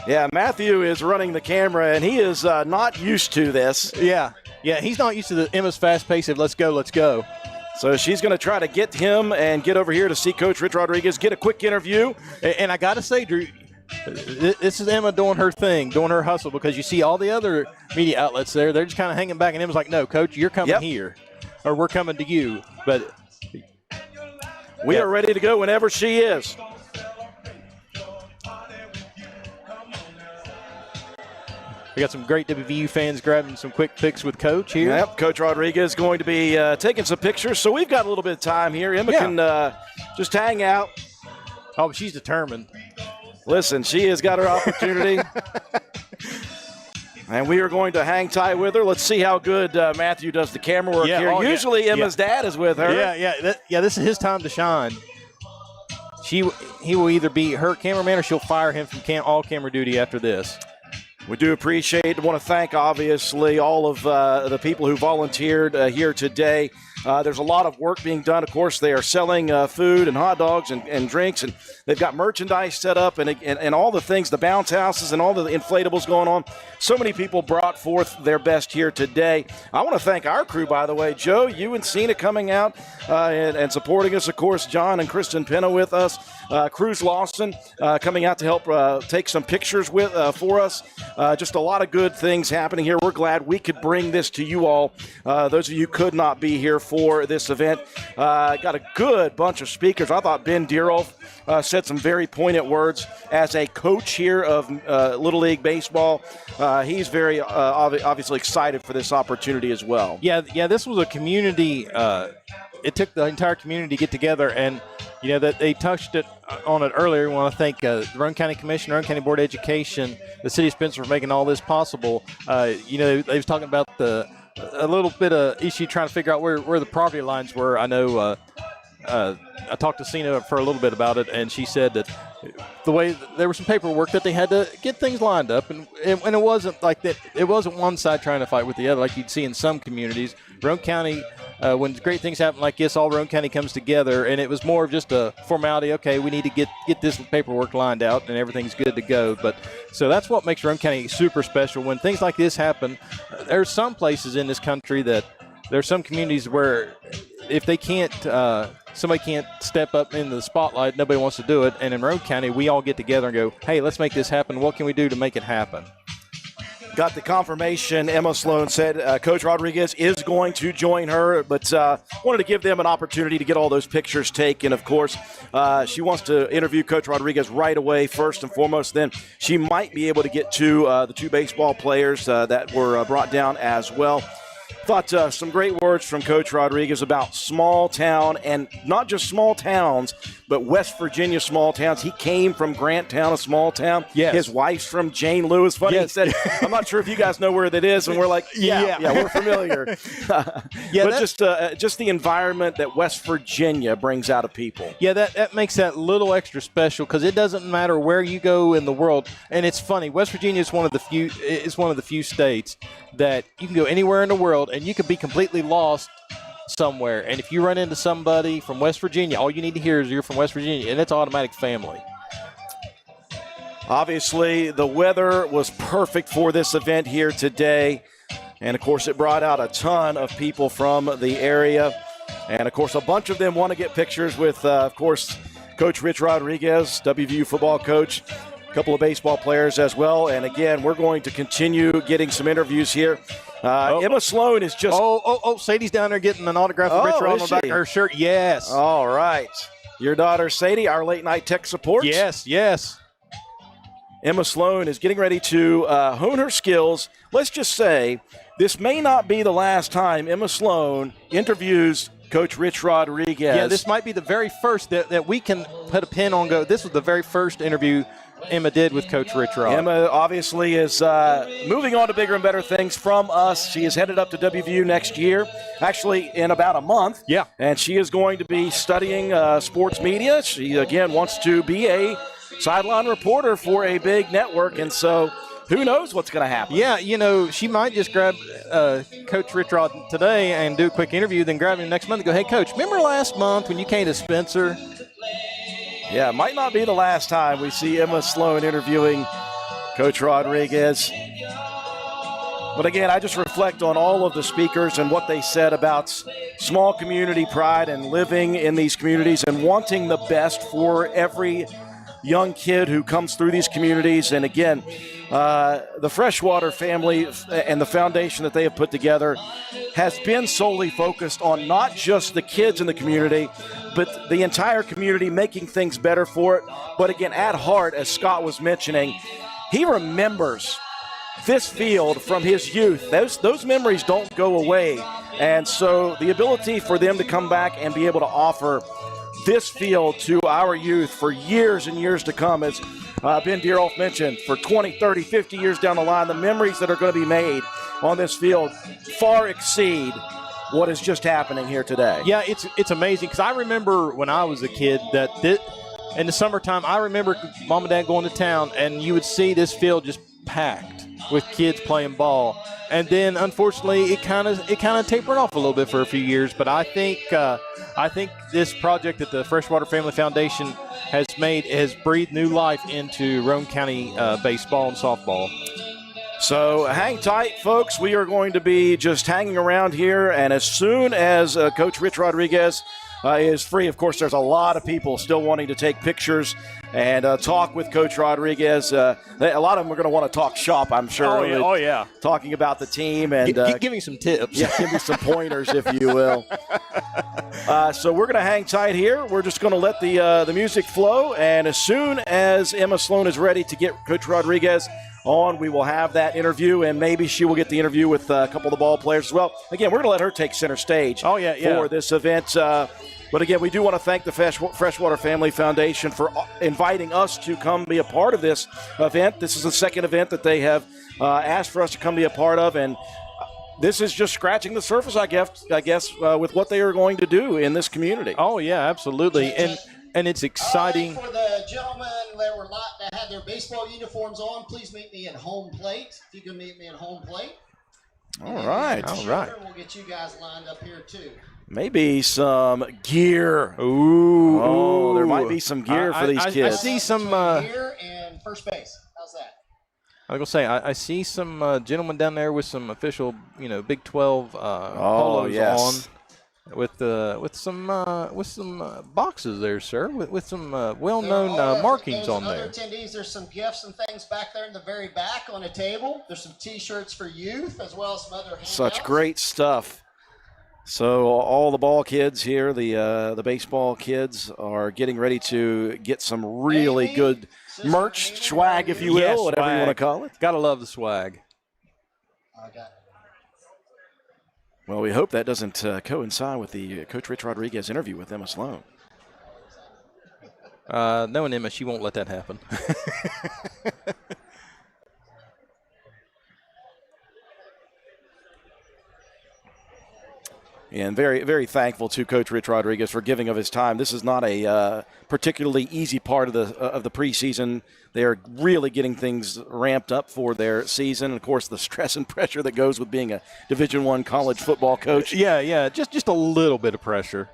Yeah, Matthew is running the camera, and he is not used to this. Yeah, he's not used to Emma's fast pace of let's go. So she's going to try to get him and get over here to see Coach Rich Rodriguez, get a quick interview. And I got to say, Drew, this is Emma doing her thing, doing her hustle, because you see all the other media outlets there, they're just kind of hanging back, and Emma's like, no, Coach, you're coming here, or we're coming to you. But we are ready to go whenever she is. We got some great WVU fans grabbing some quick pics with Coach here. Yep, Coach Rodriguez is going to be taking some pictures, so we've got a little bit of time here. Emma can just hang out. Oh, she's determined. Listen, she has got her opportunity. And we are going to hang tight with her. Let's see how good Matthew does the camera work here. Usually Emma's dad is with her. This is his time to shine. He will either be her cameraman or she'll fire him from all camera duty after this. We do appreciate and want to thank, obviously, all of the people who volunteered here today. There's a lot of work being done. Of course, they are selling food and hot dogs and drinks, and they've got merchandise set up and all the things, the bounce houses and all the inflatables going on. So many people brought forth their best here today. I want to thank our crew, by the way. Joe, you and Cena coming out and supporting us. Of course, John and Kristen Penna with us. Cruz Lawson coming out to help take some pictures for us. Just a lot of good things happening here. We're glad we could bring this to you all. Those of you who could not be here for this event. Got a good bunch of speakers. I thought Ben Deerolf said some very poignant words as a coach here of Little League Baseball. He's very obviously excited for this opportunity as well. Yeah, this was a community. It took the entire community to get together, and that they touched on it earlier. We want to thank the Roane County Commission, Roane County Board of Education, the City of Spencer for making all this possible. They was talking about a little bit of issue trying to figure out where the property lines were. I know I talked to Cena for a little bit about it, and she said that the way there was some paperwork that they had to get things lined up, and it wasn't like that. It wasn't one side trying to fight with the other like you'd see in some communities. Roane County, when great things happen like this, all Roane County comes together, and it was more of just a formality. Okay, we need to get this paperwork lined out, and everything's good to go. But so that's what makes Roane County super special. When things like this happen, there's some places in this country that there's some communities where if they can't, somebody can't step up into the spotlight, nobody wants to do it. And in Roane County, we all get together and go, hey, let's make this happen. What can we do to make it happen? Got the confirmation. Emma Sloan said Coach Rodriguez is going to join her, but wanted to give them an opportunity to get all those pictures taken. Of course, she wants to interview Coach Rodriguez right away, first and foremost. Then she might be able to get to the two baseball players that were brought down as well. Thought some great words from Coach Rodriguez about small town, and not just small towns, but West Virginia small towns. He came from Grant Town, a small town. Yes. His wife's from Jane Lewis. Funny, yes. He said, I'm not sure if you guys know where that is. And we're like, yeah, we're familiar. But just the environment that West Virginia brings out of people. Yeah, that makes that little extra special because it doesn't matter where you go in the world. And it's funny, West Virginia is one of the few states that you can go anywhere in the world and you can be completely lost somewhere. And if you run into somebody from West Virginia, all you need to hear is you're from West Virginia, and it's automatic family. Obviously, the weather was perfect for this event here today. And, of course, it brought out a ton of people from the area. And, of course, a bunch of them want to get pictures with, of course, Coach Rich Rodriguez, WVU football coach, a couple of baseball players as well. And, again, we're going to continue getting some interviews here. Emma Sloan is just... Sadie's down there getting an autograph of Rich on the back of her shirt. Yes. All right. Your daughter, Sadie, our late-night tech support. Yes. Emma Sloan is getting ready to hone her skills. Let's just say this may not be the last time Emma Sloan interviews Coach Rich Rodriguez. Yeah, this might be the very first that we can put a pin on. This was the very first interview Emma did with Coach Rich Rod. Emma obviously is moving on to bigger and better things from us. She is headed up to WVU next year, actually in about a month. Yeah. And she is going to be studying sports media. She, again, wants to be a sideline reporter for a big network, and so who knows what's going to happen. Yeah, she might just grab Coach Rich Rod today and do a quick interview, then grab him next month and go, hey, Coach, remember last month when you came to Spencer? Yeah, it might not be the last time we see Emma Sloan interviewing Coach Rodriguez. But again, I just reflect on all of the speakers and what they said about small community pride and living in these communities and wanting the best for every young kid who comes through these communities. And again, the Freshwater family and the foundation that they have put together has been solely focused on not just the kids in the community, but the entire community, making things better for it. But again, at heart, as Scott was mentioning, he remembers this field from his youth. Those memories don't go away. And so the ability for them to come back and be able to offer this field to our youth for years and years to come, as Ben Deerolf mentioned, for 20, 30, 50 years down the line, the memories that are going to be made on this field far exceed what is just happening here today. Yeah, it's amazing because I remember when I was a kid that in the summertime, I remember Mom and Dad going to town, and you would see this field just packed with kids playing ball. And then, unfortunately, it kind of tapered off a little bit for a few years. But I think this project that the Freshwater Family Foundation has made has breathed new life into Roane County baseball and softball. So hang tight, folks. We are going to be just hanging around here, and as soon as Coach Rich Rodriguez is free, of course, there's a lot of people still wanting to take pictures and talk with Coach Rodriguez. A lot of them are going to want to talk shop, I'm sure. Oh, yeah. Talking about the team and give me some tips. Yeah, give me some pointers, if you will. So we're going to hang tight here. We're just going to let the music flow, and as soon as Emma Sloan is ready to get Coach Rodriguez on, we will have that interview, and maybe she will get the interview with a couple of the ball players as well. Again, we're going to let her take center stage for this event. But again, we do want to thank the Freshwater Family Foundation for inviting us to come be a part of this event. This is the second event that they have asked for us to come be a part of, and this is just scratching the surface, I guess, with what they are going to do in this community. Oh, yeah, absolutely. And it's exciting. All right, for the gentlemen that had their baseball uniforms on, please meet me at home plate. If you can meet me at home plate. All right. We'll get you guys lined up here, too. Maybe some gear. Ooh. Oh, there might be some gear for these kids. I see some gear and first base. How's that? I was gonna say I see some gentlemen down there with some official, Big 12 polos on, with some boxes there, sir, with some well-known markings on there. Other attendees, there's some gifts and things back there in the very back on a table. There's some T-shirts for youth as well as some other handouts. Such great stuff. So all the ball kids here, the baseball kids, are getting ready to get some really good merch, swag, if you will, whatever you want to call it. Gotta love the swag. Well, we hope that doesn't coincide with the Coach Rich Rodriguez interview with Emma Sloan. Knowing Emma, she won't let that happen. And very, very thankful to Coach Rich Rodriguez for giving of his time. This is not a particularly easy part of the preseason. They are really getting things ramped up for their season. Of course, the stress and pressure that goes with being a Division I college football coach. Yeah, just a little bit of pressure.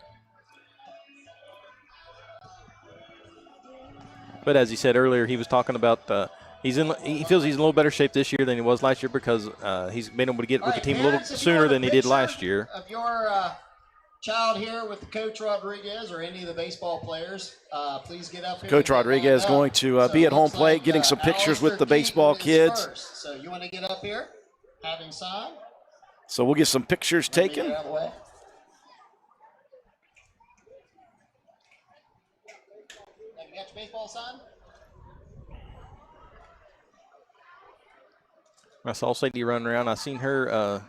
But as he said earlier, he was talking about he feels he's in a little better shape this year than he was last year because he's been able to get with the team a little sooner than he did last year. Of your child here with Coach Rodriguez or any of the baseball players, please get up here. Coach Rodriguez is going to be at home plate, getting some pictures with the baseball kids. So you want to get up here, have him sign. So we'll get some pictures taken. Have you got your baseball signed? I saw Sadie running around. I seen her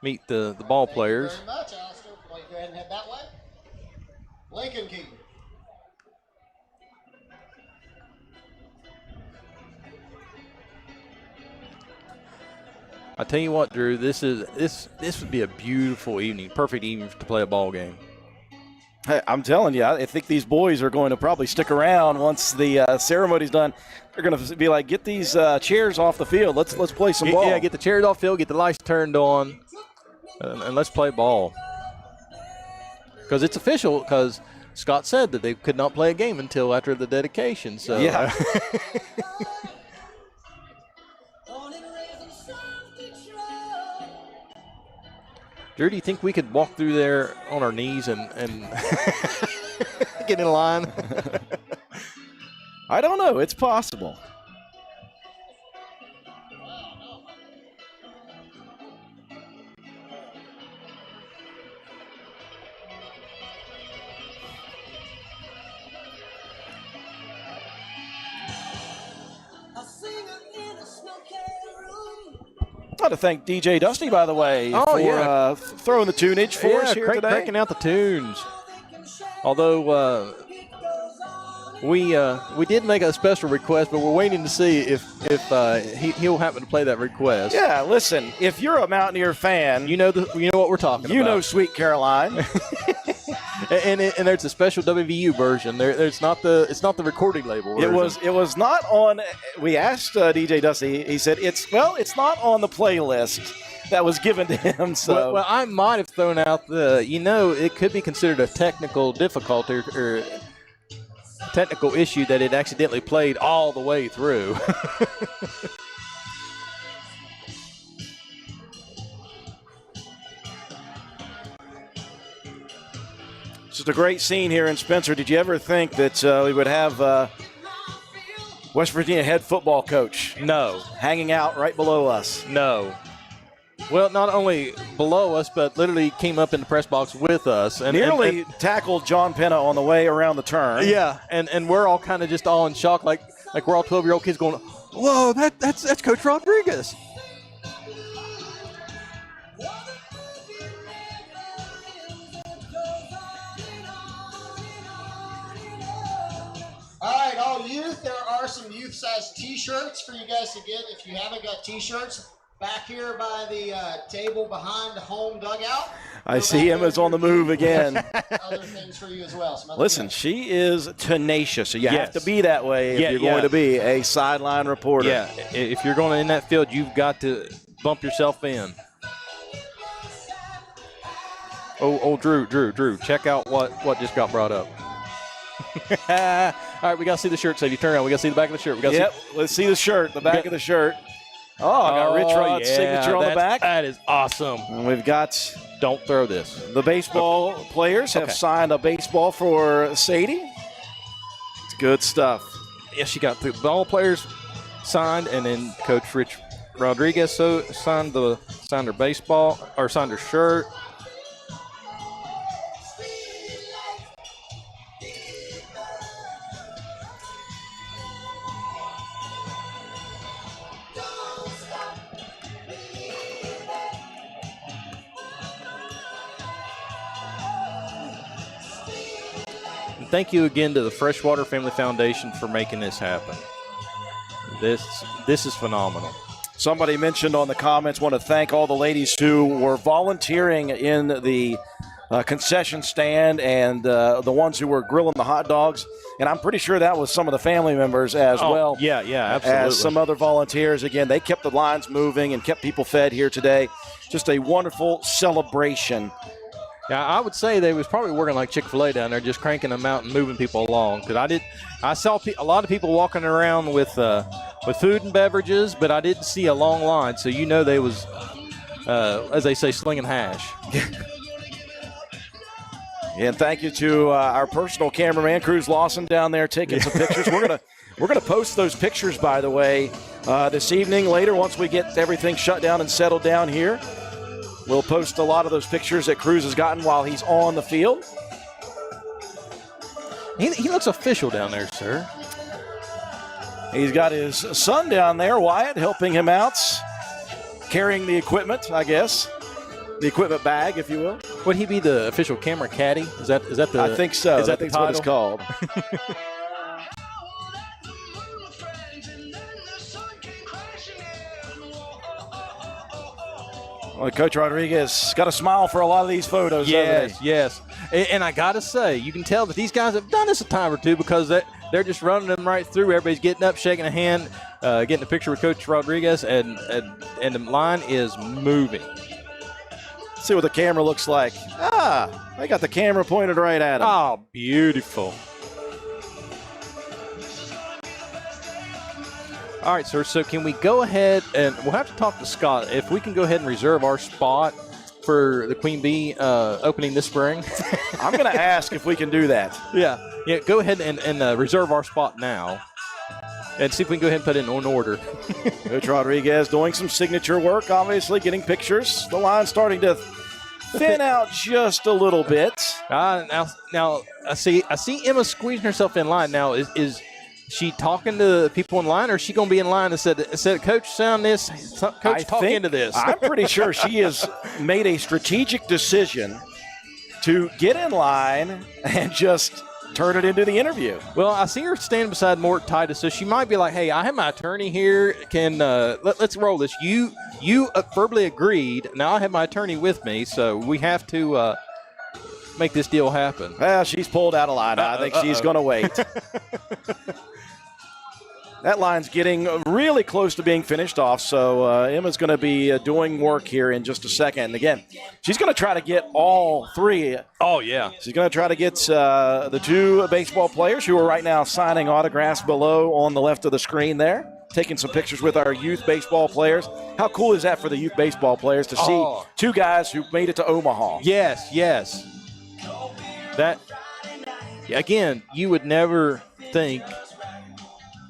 meet the ball players. Thank you very much, Alistair. Go ahead and head that way. Lincoln Keaton. I tell you what, Drew, this would be a beautiful evening, perfect evening to play a ball game. Hey, I'm telling you, I think these boys are going to probably stick around once the ceremony's done. They're going to be like, get these chairs off the field. Let's play some ball. Yeah, get the chairs off the field, get the lights turned on, and let's play ball. Because it's official, because Scott said that they could not play a game until after the dedication. So yeah. Drew, do you think we could walk through there on our knees and get in line? I don't know. It's possible. A singer in a smoky room. want to thank DJ Dusty, by the way, for throwing the tunage for us here today. Cranking out the tunes. Although we did make a special request, but we're waiting to see if he'll happen to play that request. Yeah, listen, if you're a Mountaineer fan, you know what we're talking about. You know Sweet Caroline. and there's a special WVU version. It's not the recording label version. It was not on. We asked DJ Dusty. He said it's not on the playlist that was given to him. So well, I might have thrown out it could be considered a technical difficulty or technical issue that it accidentally played all the way through. It's just a great scene here in Spencer. Did you ever think that we would have West Virginia head football coach hanging out right below us? No. Well, not only below us, but literally came up in the press box with us. And nearly tackled John Penna on the way around the turn. Yeah, and we're all kind of just all in shock, like we're all 12-year-old kids going, whoa, that's Coach Rodriguez. All right, all youth, there are some youth-size T-shirts for you guys to get if you haven't got T-shirts. Back here by the table behind the home dugout. I see Emma's on the move again. Other things for you as well. Listen, she is tenacious, so you have to be that way if you're going to be a sideline reporter. Yeah, if you're going in that field, you've got to bump yourself in. Oh, Drew, check out what just got brought up. All right, we got to see the shirt. So if you turn around, we got to see the back of the shirt. Let's see the shirt, the back of the shirt. Oh, I got Rich Rod's signature on the back. That is awesome. And we've got Don't throw this. The baseball players have signed a baseball for Sadie. It's good stuff. Yeah, she got the ball players signed, and then Coach Rich Rodriguez signed her baseball or signed her shirt. Thank you again to the Freshwater Family Foundation for making this happen. This is phenomenal. Somebody mentioned on the comments, want to thank all the ladies who were volunteering in the concession stand and the ones who were grilling the hot dogs. And I'm pretty sure that was some of the family members as well. Yeah, absolutely. As some other volunteers. Again, they kept the lines moving and kept people fed here today. Just a wonderful celebration. Yeah, I would say they was probably working like Chick-fil-A down there, just cranking them out and moving people along. Because I saw a lot of people walking around with food and beverages, but I didn't see a long line. So they was, as they say, slinging hash. And thank you to our personal cameraman, Cruz Lawson, down there taking some pictures. We're gonna post those pictures, by the way, this evening. Later, once we get everything shut down and settled down here. We'll post a lot of those pictures that Cruz has gotten while he's on the field. He looks official down there, sir. He's got his son down there, Wyatt, helping him out, carrying the equipment, I guess. The equipment bag, if you will. Would he be the official camera caddy? Is that the? I think so. Is that that's the what it's called. Well, Coach Rodriguez got a smile for a lot of these photos. Yes. And I got to say, you can tell that these guys have done this a time or two because they're just running them right through. Everybody's getting up, shaking a hand, getting a picture with Coach Rodriguez, and the line is moving. Let's see what the camera looks like. They got the camera pointed right at him. Oh, beautiful. All right, sir, so can we go ahead and we'll have to talk to Scott if we can go ahead and reserve our spot for the Queen Bee opening this spring. I'm going to ask if we can do that. Yeah, go ahead and reserve our spot now and see if we can go ahead and put it in order. Coach Rodriguez doing some signature work, obviously, getting pictures. The line's starting to thin out just a little bit. Now I see Emma squeezing herself in line now. she talking to the people in line, or is she going to be in line and said, Coach, sound this, Coach, talk into this? I'm pretty sure she has made a strategic decision to get in line and just turn it into the interview. Well, I see her standing beside Mort Titus, so she might be like, hey, I have my attorney here. Can let's roll this. You verbally agreed. Now I have my attorney with me, so we have to make this deal happen. Well, she's pulled out a line. I think she's going to wait. That line's getting really close to being finished off, so Emma's going to be doing work here in just a second. And again, she's going to try to get all three. Oh, yeah. She's going to try to get the two baseball players who are right now signing autographs below on the left of the screen there, taking some pictures with our youth baseball players. How cool is that for the youth baseball players to see two guys who made it to Omaha? Yes. That, again, you would never think,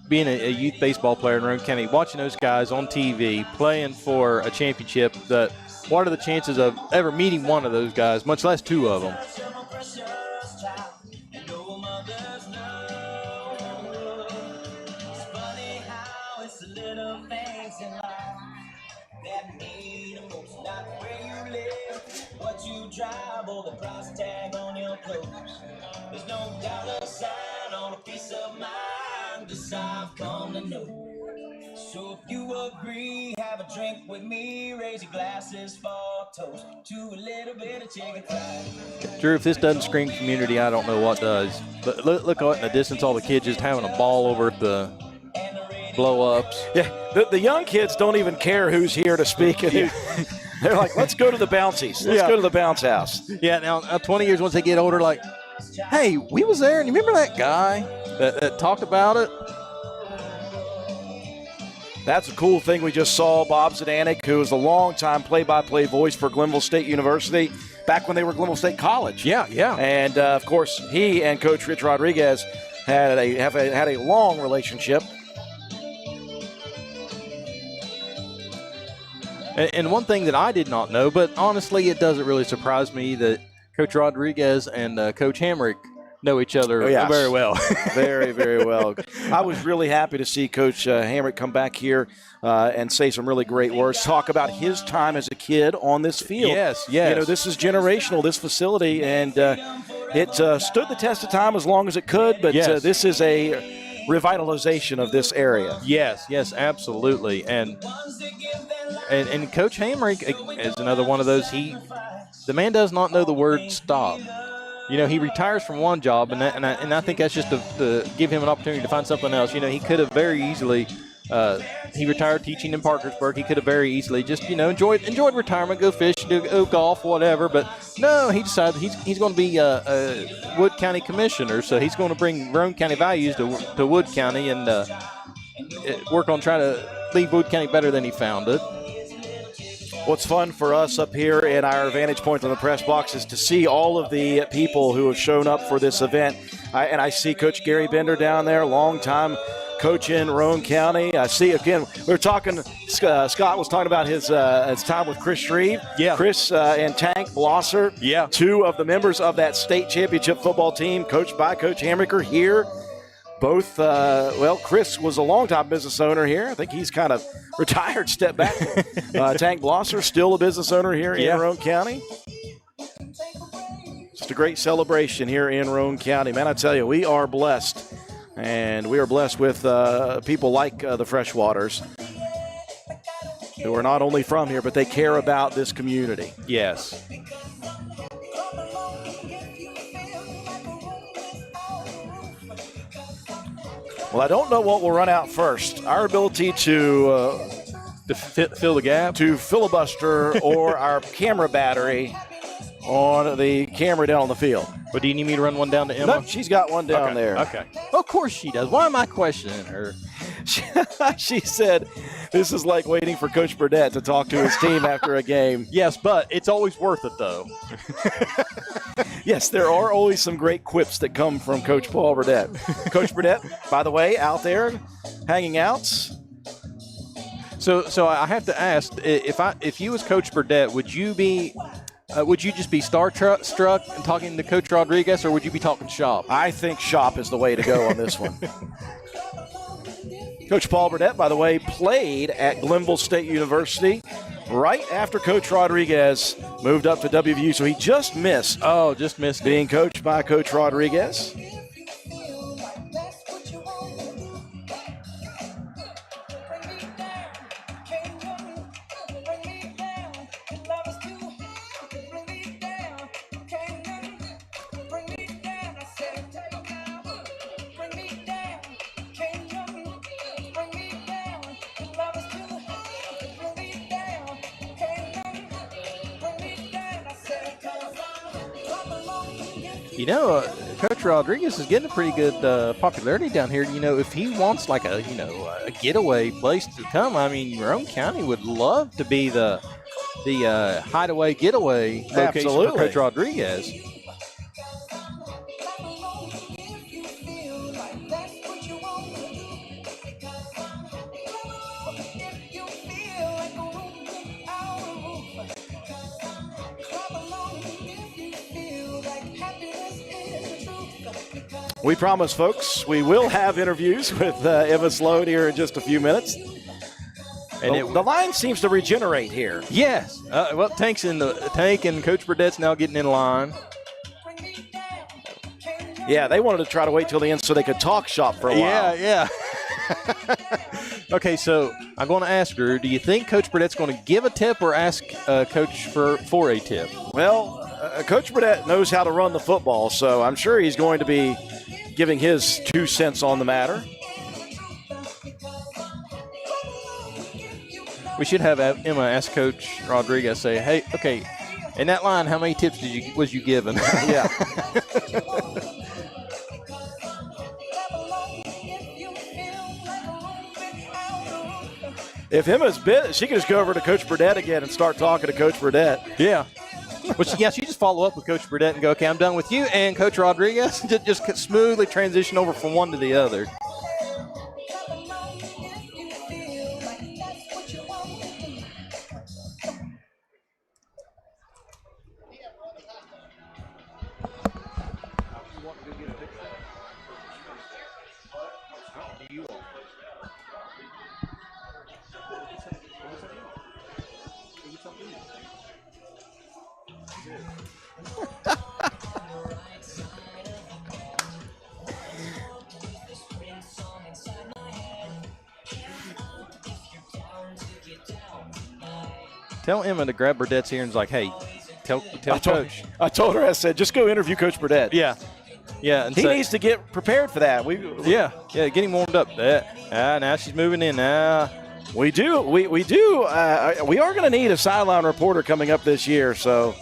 being a youth baseball player in Roane County, watching those guys on TV playing for a championship, that what are the chances of ever meeting one of those guys, much less two of them? Drive or the price tag on your clothes. There's no dollar sign on a piece of mind. This I've come to know. So if you agree, have a drink with me. Raise your glasses for toast to a little bit of chicken fried. Drew, if this doesn't scream community, I don't know what does. But look out in the distance, all the kids just having a ball over at the blow-ups. Yeah, the young kids don't even care who's here to speak. They're like, let's go to the bouncies. Let's go to the bounce house. Yeah, now 20 years once they get older, like, hey, we was there, and you remember that guy that talked about it? That's a cool thing we just saw. Bob Zadanek, who was a longtime play-by-play voice for Glenville State University back when they were Glenville State College. Yeah. And, of course, he and Coach Rich Rodriguez had a long relationship. And one thing that I did not know, but honestly it doesn't really surprise me, that Coach Rodriguez and Coach Hamrick know each other very well. Very, very well. I was really happy to see Coach Hamrick come back here and say some really great words, talk about his time as a kid on this field. Yes. You know, this is generational, this facility, and it stood the test of time as long as it could, but this is a revitalization of this area. Yes, absolutely. And Coach Hamrick is another one of those. The man does not know the word stop. You know, he retires from one job, and I think that's just to give him an opportunity to find something else. You know, he could have very easily he retired teaching in Parkersburg. He could have very easily just, you know, enjoyed retirement, go fish, go golf, whatever. But no, he decided he's going to be a Wood County commissioner, so he's going to bring Roane County values to Wood County and work on trying to leave Wood County better than he found it. What's fun for us up here in our vantage point on the press box is to see all of the people who have shown up for this event. I see Coach Gary Bender down there, long-time coach in Roane County. I see, again, we were talking, Scott was talking about his time with Chris Shreve. Yeah. Chris and Tank Blosser, two of the members of that state championship football team, coached by Coach Hamrick, are here. Both, Chris was a longtime business owner here. I think he's kind of retired, stepped back. Tank Blosser, still a business owner here in Roane County. Just a great celebration here in Roane County. Man, I tell you, we are blessed. And we are blessed with people like the Freshwaters, who are not only from here, but they care about this community. Yes. Well, I don't know what will run out first. Our ability to fill the gap, to filibuster, or our camera battery on the camera down on the field. But do you need me to run one down to Emma? Nope, she's got one down there. Okay. Of course she does. Why am I questioning her? She said this is like waiting for Coach Burdett to talk to his team after a game. Yes, but it's always worth it, though. Yes, there are always some great quips that come from Coach Paul Burdett. Coach Burdett, by the way, out there hanging out. So I have to ask, if you was Coach Burdett, would you just be starstruck and talking to Coach Rodriguez, or would you be talking shop? I think shop is the way to go on this one. Coach Paul Burdett, by the way, played at Glenville State University right after Coach Rodriguez moved up to WVU, so he just missed. Oh, just missed being coached by Coach Rodriguez. You know, Coach Rodriguez is getting a pretty good popularity down here. You know, if he wants like a getaway place to come, I mean, Roane County would love to be the hideaway getaway location for Coach Rodriguez. We promise, folks, we will have interviews with Emma Sloan here in just a few minutes. And the line seems to regenerate here. Yes. Well, Tank and Coach Burdett's now getting in line. Yeah, they wanted to try to wait till the end so they could talk shop for a while. Yeah. Okay, so I'm going to ask Drew, do you think Coach Burdett's going to give a tip or ask Coach for a tip? Well, Coach Burdett knows how to run the football, so I'm sure he's going to be giving his 2 cents on the matter. We should have Emma ask Coach Rodriguez, say, hey, okay, in that line, how many tips was you given? Yeah. If Emma's bit, she can just go over to Coach Burdett again and start talking to Coach Burdett. Yeah. Well, she just follow up with Coach Burdett and go, okay, I'm done with you. And Coach Rodriguez just smoothly transition over from one to the other. Tell Emma to grab Burdett's ear and is like, hey, tell Coach. I told her, I said, just go interview Coach Burdett. Yeah. Yeah. And he needs to get prepared for that. Yeah, getting warmed up. Now she's moving in. We do. We are going to need a sideline reporter coming up this year, so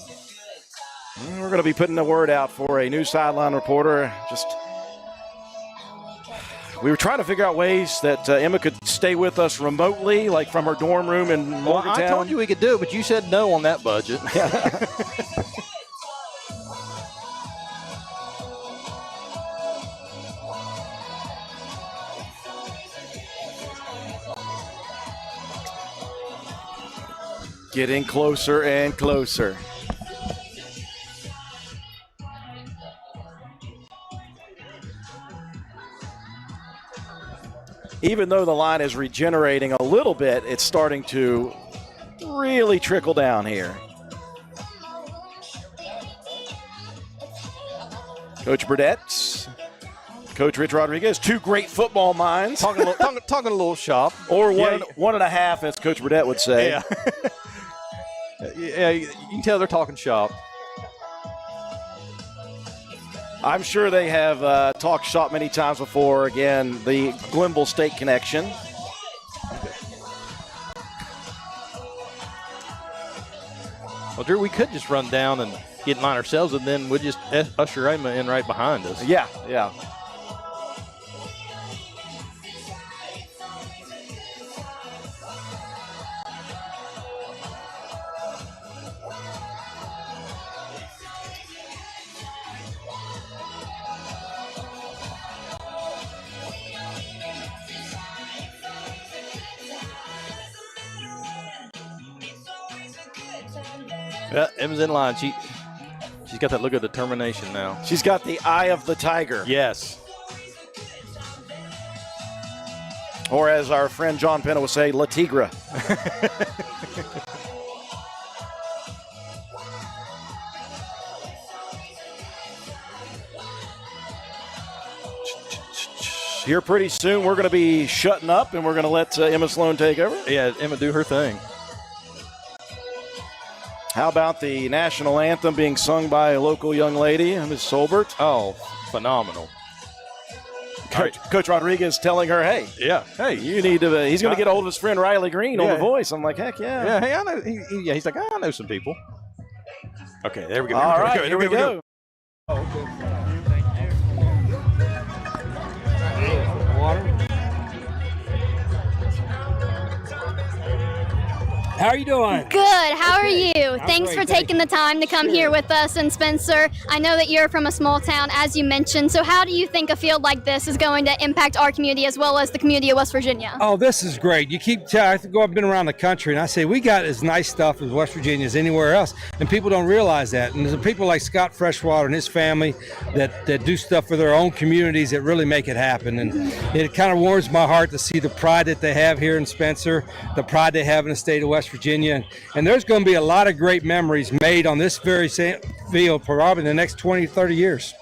we're going to be putting the word out for a new sideline reporter. We were trying to figure out ways that Emma could stay with us remotely, like from her dorm room in Morgantown. I told you we could do it, but you said no on that budget. Getting closer and closer. Even though the line is regenerating a little bit, it's starting to really trickle down here. Coach Burdett, Coach Rich Rodriguez, two great football minds. Talking a little shop. Or one and a half, as Coach Burdett would say. Yeah. Yeah, you can tell they're talking shop. I'm sure they have talked shop many times before. Again, the Glenville State connection. Well, Drew, we could just run down and get in line ourselves, and then we'll just usher Emma in right behind us. Yeah. Yeah, Emma's in line. She's got that look of determination now. She's got the eye of the tiger. Yes. Or as our friend John Penna would say, La Tigra. Here pretty soon, we're going to be shutting up, and we're going to let Emma Sloan take over. Yeah, Emma do her thing. How about the national anthem being sung by a local young lady, Ms. Solbert? Oh, phenomenal. Coach Rodriguez telling her, hey, hey, you need to. He's going to get a hold of his friend Riley Green on The Voice. I'm like, heck yeah. Yeah, hey, I know. He's like, I know some people. Okay, there we go. All right, here we go. How are you doing? Good. How are you? Thanks for taking the time to come here with us. And Spencer, I know that you're from a small town, as you mentioned. So how do you think a field like this is going to impact our community as well as the community of West Virginia? Oh, this is great. You keep I've been around the country, and I say we got as nice stuff as West Virginia as anywhere else, and people don't realize that. And there's people like Scott Freshwater and his family that do stuff for their own communities that really make it happen. And it kind of warms my heart to see the pride that they have here in Spencer, the pride they have in the state of West Virginia. And there's going to be a lot of great memories made on this very field for probably the next 20, 30 years.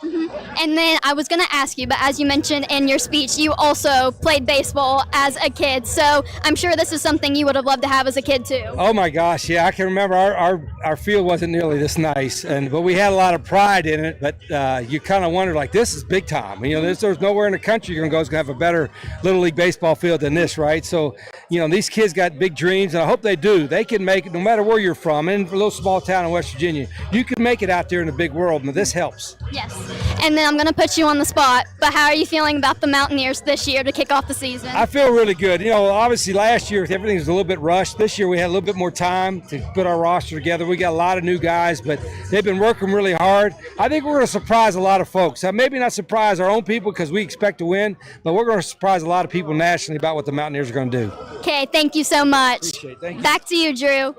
And then I was going to ask you, but as you mentioned in your speech, you also played baseball as a kid. So I'm sure this is something you would have loved to have as a kid too. Oh my gosh, yeah, I can remember our field wasn't nearly this nice, but we had a lot of pride in it. But you kind of wonder, like, this is big time. You know, there's nowhere in the country you're going to go is going to have a better Little League baseball field than this, right? So, you know, these kids got big dreams, and I hope they do. They can make it no matter where you're from. In a little small town in West Virginia, you can make it out there in the big world, and this helps. Yes. And then I'm going to put you on the spot, but how are you feeling about the Mountaineers this year to kick off the season? I feel really good. You know, obviously last year everything was a little bit rushed. This year we had a little bit more time to put our roster together. We got a lot of new guys, but they've been working really hard. I think we're going to surprise a lot of folks. Maybe not surprise our own people because we expect to win, but we're going to surprise a lot of people nationally about what the Mountaineers are going to do. Okay, thank you so much. Appreciate it. Thank you. Back to you, Drew.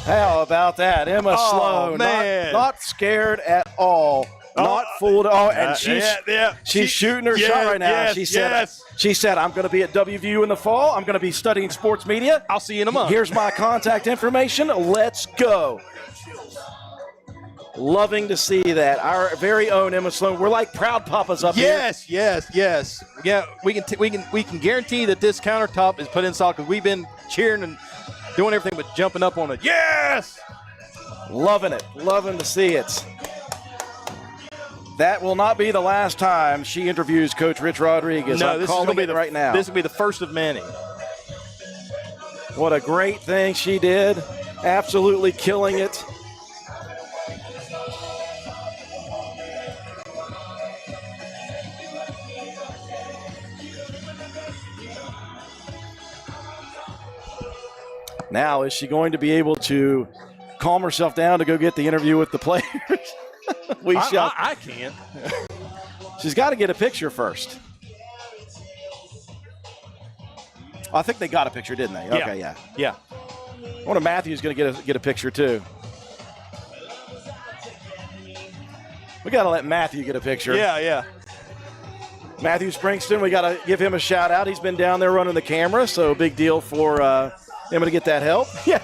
How about that? Emma Sloan, not scared at all. Not fooled at all, and she's shooting her shot right now. She said, I'm going to be at WVU in the fall. I'm going to be studying sports media. I'll see you in a month. Here's my contact information. Let's go. Loving to see that. Our very own Emma Sloan. We're like proud papas up here. Yes. Yeah, we can guarantee that this countertop is put in solid because we've been cheering and doing everything but jumping up on it. Yes! Loving it. Loving to see it. That will not be the last time she interviews Coach Rich Rodriguez. No, I'm this is calling going to be it right now. This will be the first of many. What a great thing she did. Absolutely killing it. Now, is she going to be able to calm herself down to go get the interview with the players? I can't. She's got to get a picture first. I think they got a picture, didn't they? Okay, yeah. I wonder if Matthew's going to get a picture too. We got to let Matthew get a picture. Yeah. Matthew Springston, we got to give him a shout out. He's been down there running the camera, so big deal for him to get that help. Yeah.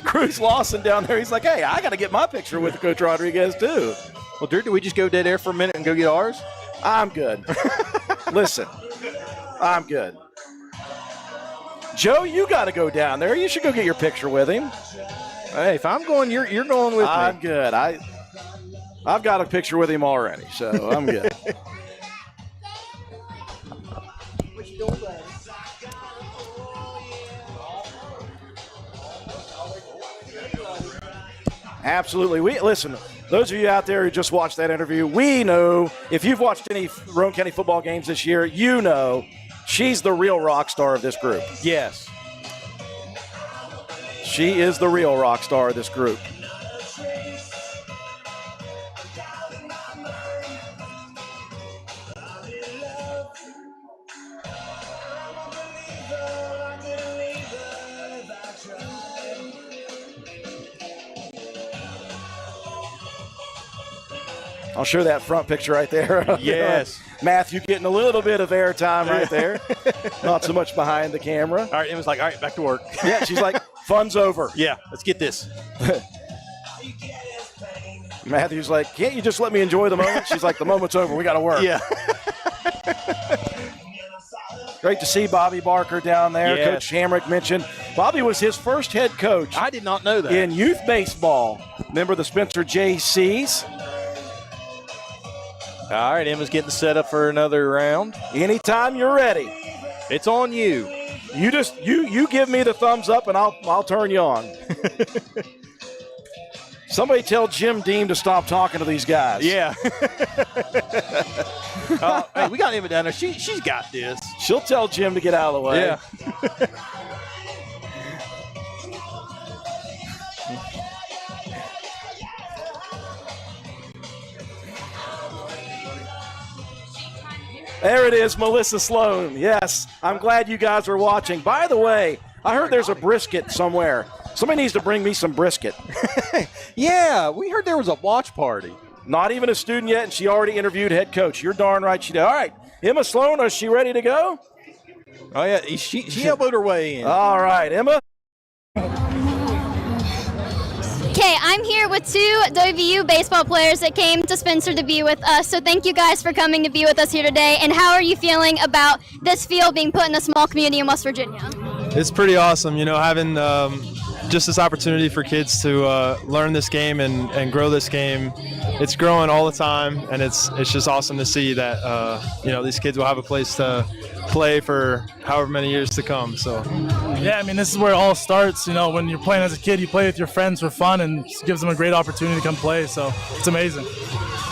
Cruz Lawson down there, he's like, hey, I got to get my picture with Coach Rodriguez too. Well, Drew, do we just go dead air for a minute and go get ours? I'm good. Listen, I'm good. Joe, you got to go down there. You should go get your picture with him. Hey, if I'm going, you're going with me. I'm good. I've got a picture with him already, so I'm good. Absolutely. Listen, those of you out there who just watched that interview, we know, if you've watched any Roane County football games this year, you know she's the real rock star of this group. Yes. She is the real rock star of this group. I'll show that front picture right there. Yes. Matthew getting a little bit of airtime right there. Not so much behind the camera. All right, Emma's like, all right, back to work. Yeah, she's like, fun's over. Yeah, let's get this. Matthew's like, can't you just let me enjoy the moment? She's like, the moment's over. We got to work. Yeah. Great to see Bobby Barker down there. Yes. Coach Hamrick mentioned Bobby was his first head coach. I did not know that. In youth baseball. Remember the Spencer JCs? All right, Emma's getting set up for another round. Anytime you're ready. It's on you. You give me the thumbs up and I'll turn you on. Somebody tell Jim Dean to stop talking to these guys. Yeah. Hey, we got Emma down there. She's got this. She'll tell Jim to get out of the way. Yeah. There it is, Melissa Sloan. Yes, I'm glad you guys are watching. By the way, I heard there's a brisket somewhere. Somebody needs to bring me some brisket. Yeah, we heard there was a watch party. Not even a student yet, and she already interviewed head coach. You're darn right she did. All right, Emma Sloan, is she ready to go? Oh, yeah, she elbowed her way in. All right, Emma. Okay, I'm here with two WVU baseball players that came to Spencer to be with us. So thank you guys for coming to be with us here today. And how are you feeling about this field being put in a small community in West Virginia? It's pretty awesome, having just this opportunity for kids to learn this game and grow this game. It's growing all the time, and it's just awesome to see that these kids will have a place to play for however many years to come. So yeah, I mean, this is where it all starts. When you're playing as a kid, you play with your friends for fun, and it gives them a great opportunity to come play. So it's amazing.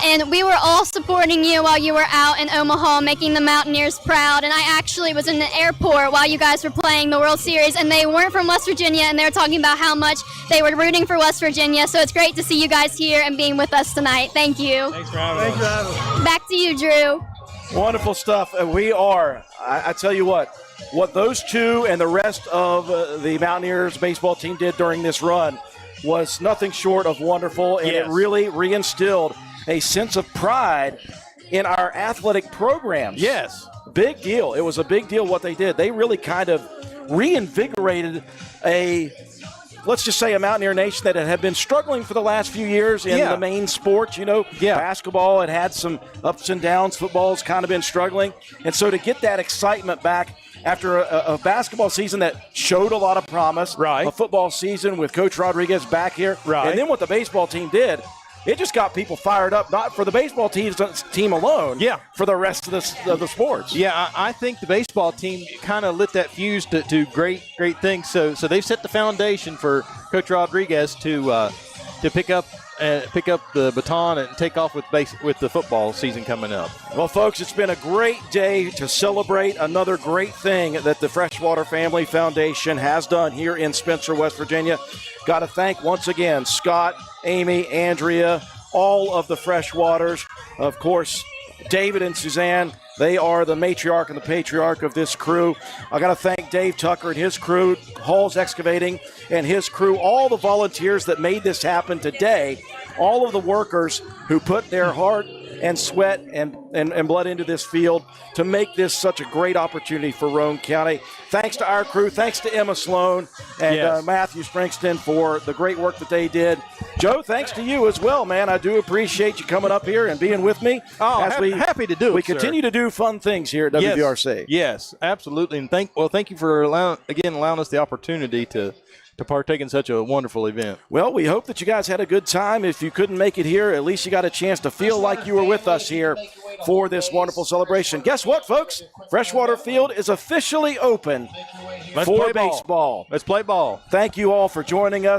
And we were all supporting you while you were out in Omaha making the Mountaineers proud. And I actually was in the airport while you guys were playing the World Series, and they weren't from West Virginia, and they were talking about how much they were rooting for West Virginia. So it's great to see you guys here and being with us tonight. Thank you. Thanks for having us. Back to you, Drew. Wonderful stuff. We are, I tell you what those two and the rest of the Mountaineers baseball team did during this run was nothing short of wonderful, and Yes. it really reinstilled a sense of pride in our athletic programs. Yes. Big deal. It was a big deal what they did. They really kind of reinvigorated let's just say a Mountaineer nation that had been struggling for the last few years in the main sports. Basketball had some ups and downs. Football's kind of been struggling. And so to get that excitement back after a basketball season that showed a lot of promise, right. A football season with Coach Rodriguez back here, right. And then what the baseball team did, it just got people fired up, not for the baseball team alone, for the rest of the sports. Yeah, I think the baseball team kind of lit that fuse to great things. So they've set the foundation for Coach Rodriguez to pick up the baton and take off with the football season coming up. Well, folks, it's been a great day to celebrate another great thing that the Freshwater Family Foundation has done here in Spencer, West Virginia. Got to thank once again Scott, Amy, Andrea, all of the Freshwaters. Of course, David and Suzanne, they are the matriarch and the patriarch of this crew. I got to thank Dave Tucker and his crew, Hall's Excavating and his crew, all the volunteers that made this happen today, all of the workers who put their heart and sweat and blood into this field to make this such a great opportunity for Roane County. Thanks to our crew. Thanks to Emma Sloan and Matthew Springston for the great work that they did. Joe, thanks to you as well, man. I do appreciate you coming up here and being with me. Oh, happy to do it, We continue to do fun things here at WVRC. Yes, absolutely. And thank you for allowing us the opportunity to partake in such a wonderful event. Well, we hope that you guys had a good time. If you couldn't make it here, at least you got a chance to feel like you were with us here for this wonderful celebration. Guess what, folks? Freshwater Field is officially open for baseball. Let's play ball. Thank you all for joining us.